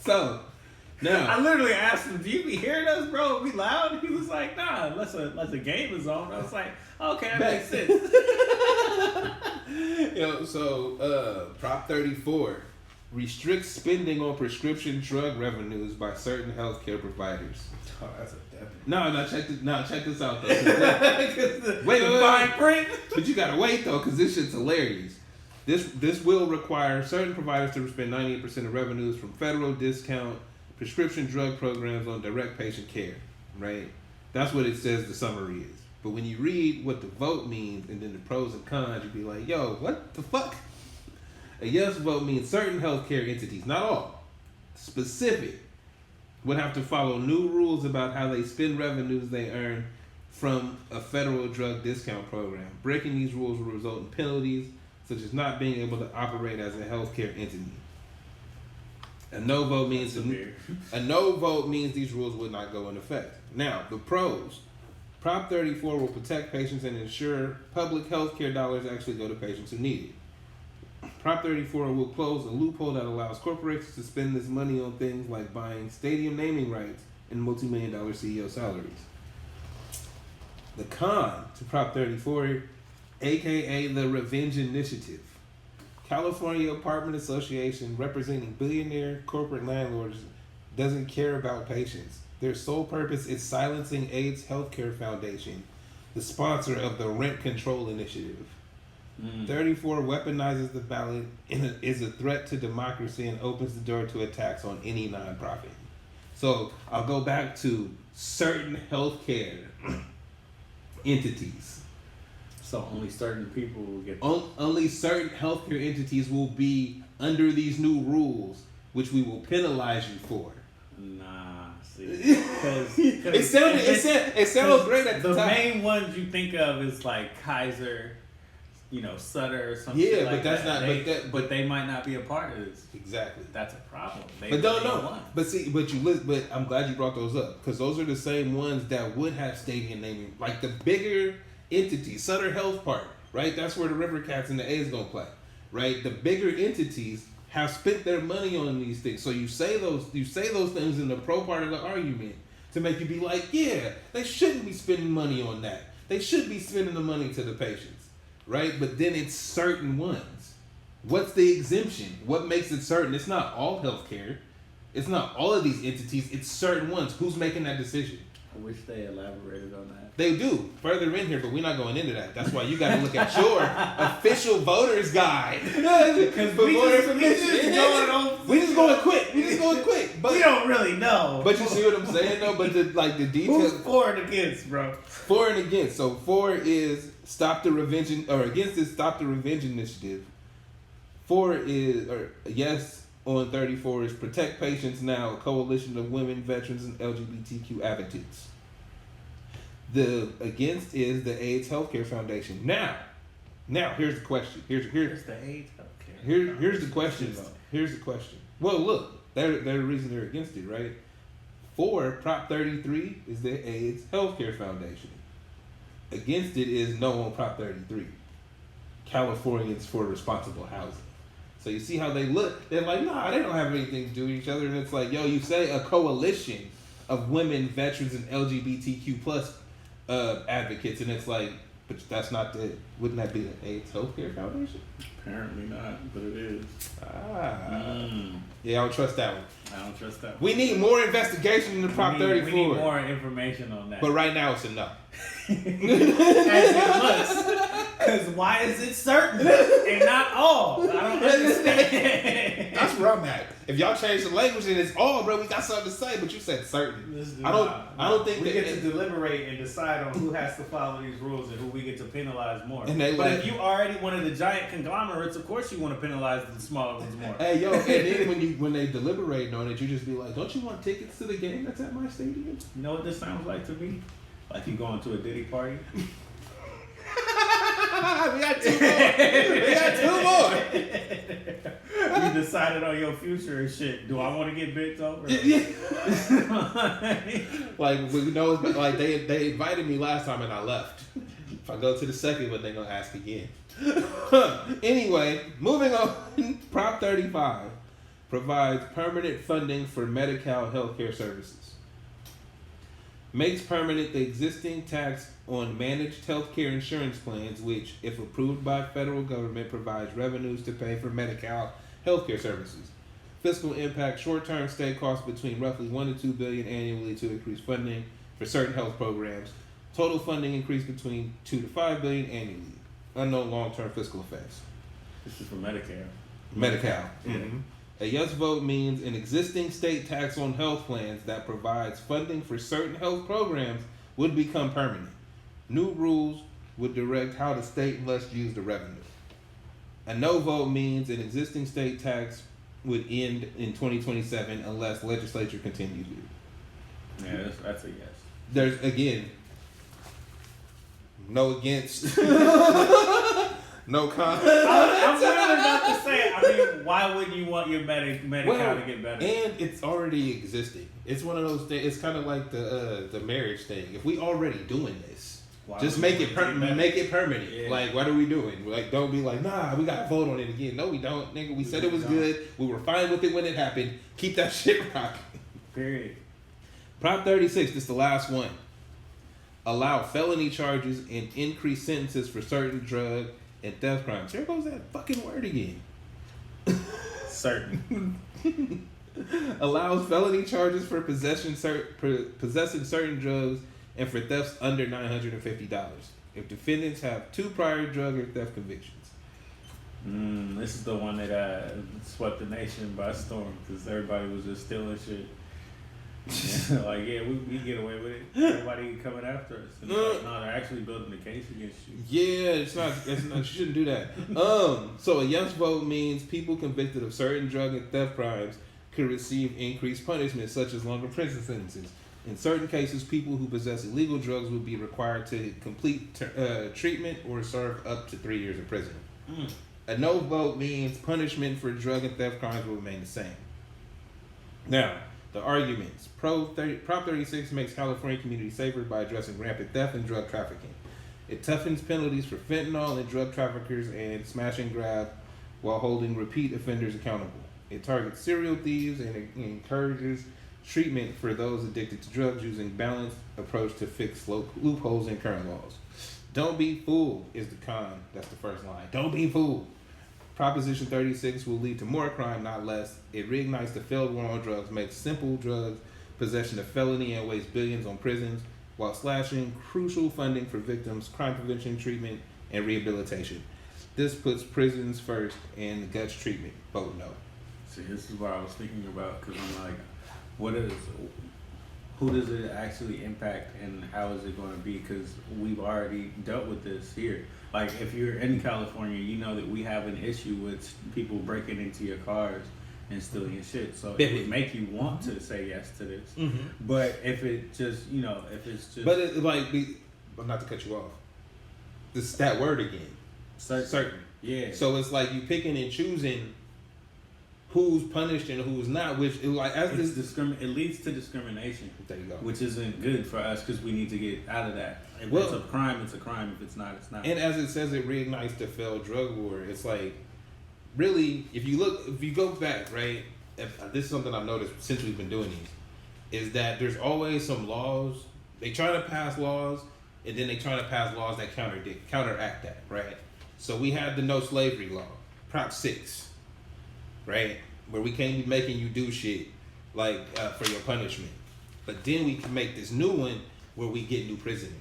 So. Now, I literally asked him, "Do you be hearing us, bro? Are we loud?" He was like, "Nah, unless a game is on." I was like, "Okay, that makes sense." So Prop 34 restricts spending on prescription drug revenues by certain healthcare providers. Oh, that's a definite. Check this out though. Wait, fine print. But you gotta wait though, because this shit's hilarious. This will require certain providers to spend 98% of revenues from federal discount prescription drug programs on direct patient care, right? That's what it says the summary is. But when you read what the vote means and then the pros and cons, you'd be like, yo, what the fuck? A yes vote means certain healthcare entities, not all, specific, would have to follow new rules about how they spend revenues they earn from a federal drug discount program. Breaking these rules will result in penalties, such as not being able to operate as a healthcare entity. A no vote means these rules would not go into effect. Now, the pros. Prop 34 will protect patients and ensure public health care dollars actually go to patients who need it. Prop 34 will close a loophole that allows corporations to spend this money on things like buying stadium naming rights and multi-million-dollar CEO salaries. The con to Prop 34, aka the Revenge Initiative. California Apartment Association, representing billionaire corporate landlords, doesn't care about patients. Their sole purpose is silencing AIDS Healthcare Foundation, the sponsor of the Rent Control Initiative. 34 weaponizes the ballot and is a threat to democracy and opens the door to attacks on any nonprofit. So I'll go back to certain healthcare entities. So only certain people will get. Only certain healthcare entities will be under these new rules, which we will penalize you for. Nah, see, because It sounds great at the time. The main ones you think of is like Kaiser, Sutter or something. Yeah, like but that's that. not. But they might not be a part of this. Exactly. That's a problem. But I'm glad you brought those up because those are the same ones that would have stadium naming, like the bigger entities, Sutter Health Park, right? That's where the River Cats and the A's gonna play, right? The bigger entities have spent their money on these things. So you say those things in the pro part of the argument to make you be like, yeah, they shouldn't be spending money on that. They should be spending the money to the patients, right? But then it's certain ones. What's the exemption? What makes it certain? It's not all healthcare. It's not all of these entities. It's certain ones. Who's making that decision? I wish they elaborated on that. They do further in here, but we're not going into that. That's why you got to look at your official voters guide. Because we just going quick. But we don't really know. But you see what I'm saying, though. But the details. Who's for and against, bro? For and against. So for is stop the revenge, or against is stop the revenge initiative. For is yes. On 34 is Protect Patients Now, a coalition of women, veterans, and LGBTQ advocates. The against is the AIDS Healthcare Foundation. Now, here's the question. Here's the AIDS Healthcare. Here's the question though. Here's the question. Well, look, they're the reason they're against it, right? For Prop 33 is the AIDS Healthcare Foundation. Against it is no on Prop 33. Californians for Responsible Housing. So you see how they look? They're like, nah, they don't have anything to do with each other. And it's like, yo, you say a coalition of women, veterans, and LGBTQ plus advocates, and it's like, but that's not wouldn't that be the AIDS Healthcare Foundation? Apparently not, but it is. Yeah, I don't trust that one. I don't trust that one. We need more investigation in the Prop 34. We need more information on that. But right now it's a no. As it must. Because why is it certain and not all? I don't understand. That's where I'm at. If y'all change the language and it's all, bro, we got something to say. But you said certain. I don't think we that get to deliberate and decide on who has to follow these rules and who we get to penalize more. And but if you already one of the giant conglomerates, of course you want to penalize the smaller ones more. Hey yo, and then when they deliberate on it, you just be like, don't you want tickets to the game that's at my stadium? You know what this sounds like to me? Like you going to a Diddy party. We got two more. You decided on your future and shit. Do I want to get bent over? Like we know, like they invited me last time and I left. If I go to the second one, they're gonna ask again. Anyway, moving on. Prop 35 provides permanent funding for Medi-Cal healthcare services. Makes permanent the existing tax on managed healthcare insurance plans, which, if approved by federal government, provides revenues to pay for Medi-Cal healthcare services. Fiscal impact: short-term state costs between roughly $1 to $2 billion annually to increase funding for certain health programs. Total funding increase between $2 to $5 billion annually. Unknown long-term fiscal effects. This is for Medicare. Medi-Cal. Mm-hmm. A yes vote means an existing state tax on health plans that provides funding for certain health programs would become permanent. New rules would direct how the state must use the revenue. A no vote means an existing state tax would end in 2027 unless legislature continues it. Yeah, that's a yes. There's, again, no against. No comment. I'm really about to say, I mean, why wouldn't you want your Medi-Cal to get better? And it's already existing. It's one of those things. It's kind of like the marriage thing. If we already doing this, just make it permanent. Yeah. Like, what are we doing? Like, don't be like, nah, we got to vote on it again. No, we don't, nigga. We said it was good. We were fine with it when it happened. Keep that shit rocking. Period. Prop 36. This is the last one. Allow felony charges and increase sentences for certain drug and theft crimes. There goes that fucking word again. Certain. Allows felony charges for possessing certain drugs and for thefts under $950 if defendants have 2 prior drug or theft convictions. This is the one that swept the nation by storm because everybody was just stealing shit. Yeah, like, yeah, we get away with it. Everybody coming after us. And like, no, they're actually building a case against you. Yeah, it's not. You shouldn't do that. So a yes vote means people convicted of certain drug and theft crimes could receive increased punishment, such as longer prison sentences. In certain cases, people who possess illegal drugs will be required to complete treatment or serve up to 3 years in prison. A no vote means punishment for drug and theft crimes will remain the same. Now, the arguments. Prop 36 makes California communities safer by addressing rampant theft and drug trafficking. It toughens penalties for fentanyl and drug traffickers and smash and grab while holding repeat offenders accountable. It targets serial thieves and it encourages treatment for those addicted to drugs using balanced approach to fix loopholes in current laws. Don't be fooled is the con. That's the first line. Don't be fooled. Proposition 36 will lead to more crime, not less. It reignites the failed war on drugs, makes simple drugs possession a felony, and wastes billions on prisons while slashing crucial funding for victims, crime prevention, treatment, and rehabilitation. This puts prisons first and guts treatment. Vote no. See, this is what I was thinking about, because I'm like, who does it actually impact and how is it going to be? Because we've already dealt with this here. Like, if you're in California, you know that we have an issue with people breaking into your cars and stealing your shit. So it would make you want to say yes to this. Mm-hmm. But if it just, if it's just... But it but not to cut you off. This is that word again. Certain. Yeah. So it's like you picking and choosing who's punished and who's not, which it leads to discrimination. There you go. Which isn't good for us because we need to get out of that. If it's a crime, it's a crime. If it's not, it's not. And as it says, it reignites the failed drug war. It's like, really, if you go back, right, this is something I've noticed since we've been doing these, is that there's always some laws. They try to pass laws, and then they try to pass laws that counteract that, right? So we have the no slavery law, Prop 6. Right, where we can't be making you do shit like for your punishment, but then we can make this new one where we get new prisoners.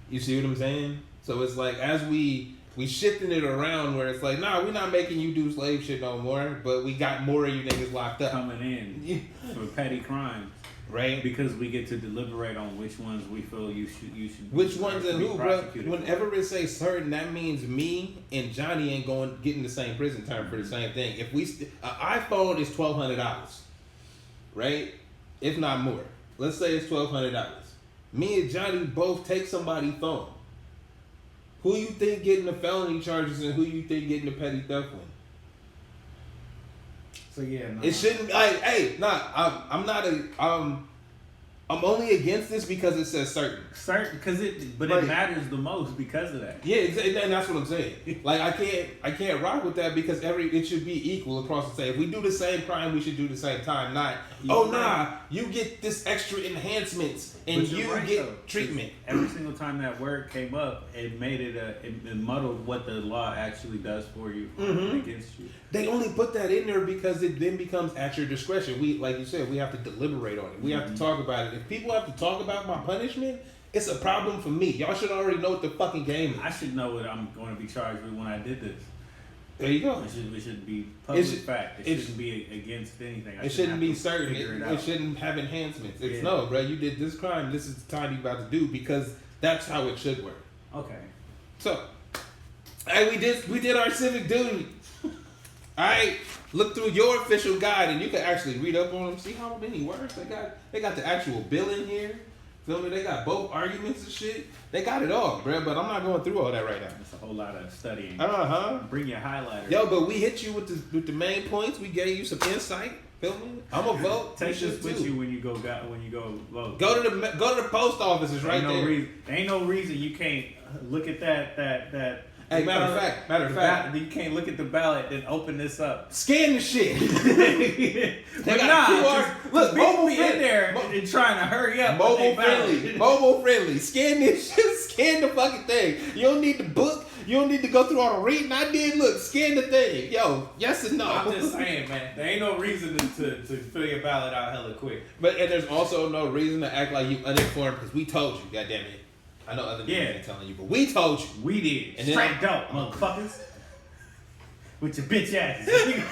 You see what I'm saying? So it's like as we shifting it around where it's like, nah, we're not making you do slave shit no more, but we got more of you niggas locked up coming in for petty crimes. Right, because we get to deliberate on which ones we feel you should. Which ones and who, bro? Whenever it says certain, that means me and Johnny ain't getting the same prison term for the same thing. If an iPhone is $1,200, right? If not more. Let's say it's $1,200. Me and Johnny both take somebody's phone. Who you think getting the felony charges and who you think getting the petty theft one? So yeah, it shouldn't. I'm only against this because it says certain, because it matters the most because of that. Yeah, and that's what I'm saying. Like I can't rock with that because it should be equal across the same. If we do the same crime, we should do the same time. Not you get this extra enhancements and you get treatment. Every single time that word came up, it made it muddled what the law actually does for you against you. They only put that in there because it then becomes at your discretion. We, like you said, we have to deliberate on it. We have to talk about it. If people have to talk about my punishment, it's a problem for me. Y'all should already know what the fucking game is. I should know what I'm going to be charged with when I did this. There you go. It should be public fact. It shouldn't be against anything. It shouldn't be certain. It shouldn't have enhancements. It's no, bro. You did this crime. This is the time you about to do because that's how it should work. Okay. So, hey, we did our civic duty. All right, look through your official guide, and you can actually read up on them. See how many words they got the actual bill in here. Feel me? They got both arguments and shit. They got it all, bro. But I'm not going through all that right now. It's a whole lot of studying. Bring your highlighter. Yo, but we hit you with the main points. We gave you some insight. Feel me? I'm a vote. Take this with you when you go vote. Go to the post office. It's right there. Ain't no reason you can't look at that. Hey, matter of fact, you can't look at the ballot and open this up. Scan the shit. They got QR. Look, mobile in there and trying to hurry up. Mobile friendly. Scan this shit. Scan the fucking thing. You don't need the book. You don't need to go through all the reading I did. Look, scan the thing. Yo, yes and no. I'm just saying, man. There ain't no reason to fill your ballot out hella quick. And there's also no reason to act like you uninformed because we told you. Goddamn it. I know other people ain't telling you, but we told you. We did. And straight dope, motherfuckers. With your bitch asses.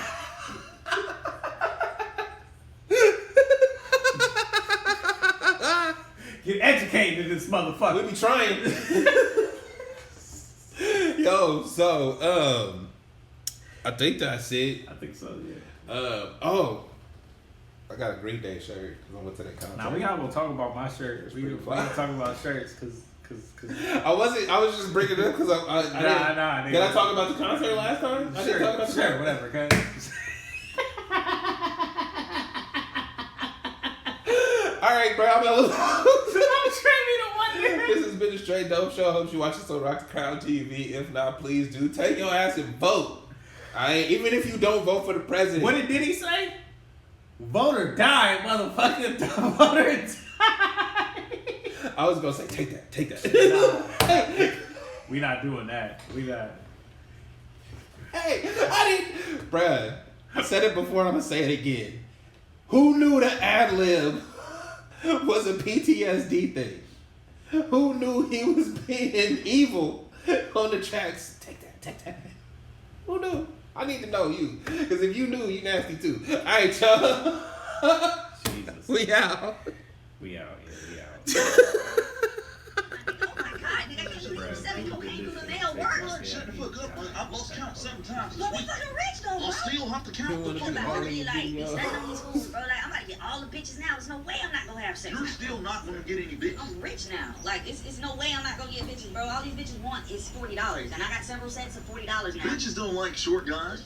Get educated in this motherfucker. We be trying. Yo, so I think that's it. I think so, yeah. I got a Green Day shirt because I went to that concert. Now we gotta go talk about my shirt. We pretty gotta fly. talk about shirts because. I was just bringing it up because I didn't. Did I talk about the concert last time? I didn't talk about the shirt. concert. Whatever, okay? All right, bro. I'm Training to wonder. This has been a straight dope show. I hope you watch this on Rock the Crown TV. If not, please do. Take your ass and vote. Even if you don't vote for the president. What did he say? Vote or die, motherfucker. Vote or die. I was gonna say, take that. Nah. We not doing that. We not. Hey, I didn't, bruh. I said it before. I'm gonna say it again. Who knew the ad lib was a PTSD thing? Who knew he was being evil on the tracks? Take that. Who knew? I need to know you, because if you knew, you nasty too. All right, y'all. Jesus. We out. We out. Yeah, we out. Oh my God, nigga, I can't believe you 7 cocaine through the mail works. Shut the fuck up. I've lost count 7 times But this we week. fucking rich though, bro. I'll still have to count the But fucking I money. really like be studying on these fools, bro. Like I'm about to get all the bitches now. There's no way I'm not gonna have sex. You're still not going to get any bitches. I'm rich now. Like it's no way I'm not gonna get bitches, bro. All these bitches want is $40, and I got several sets of $40 now. Bitches don't like short guys.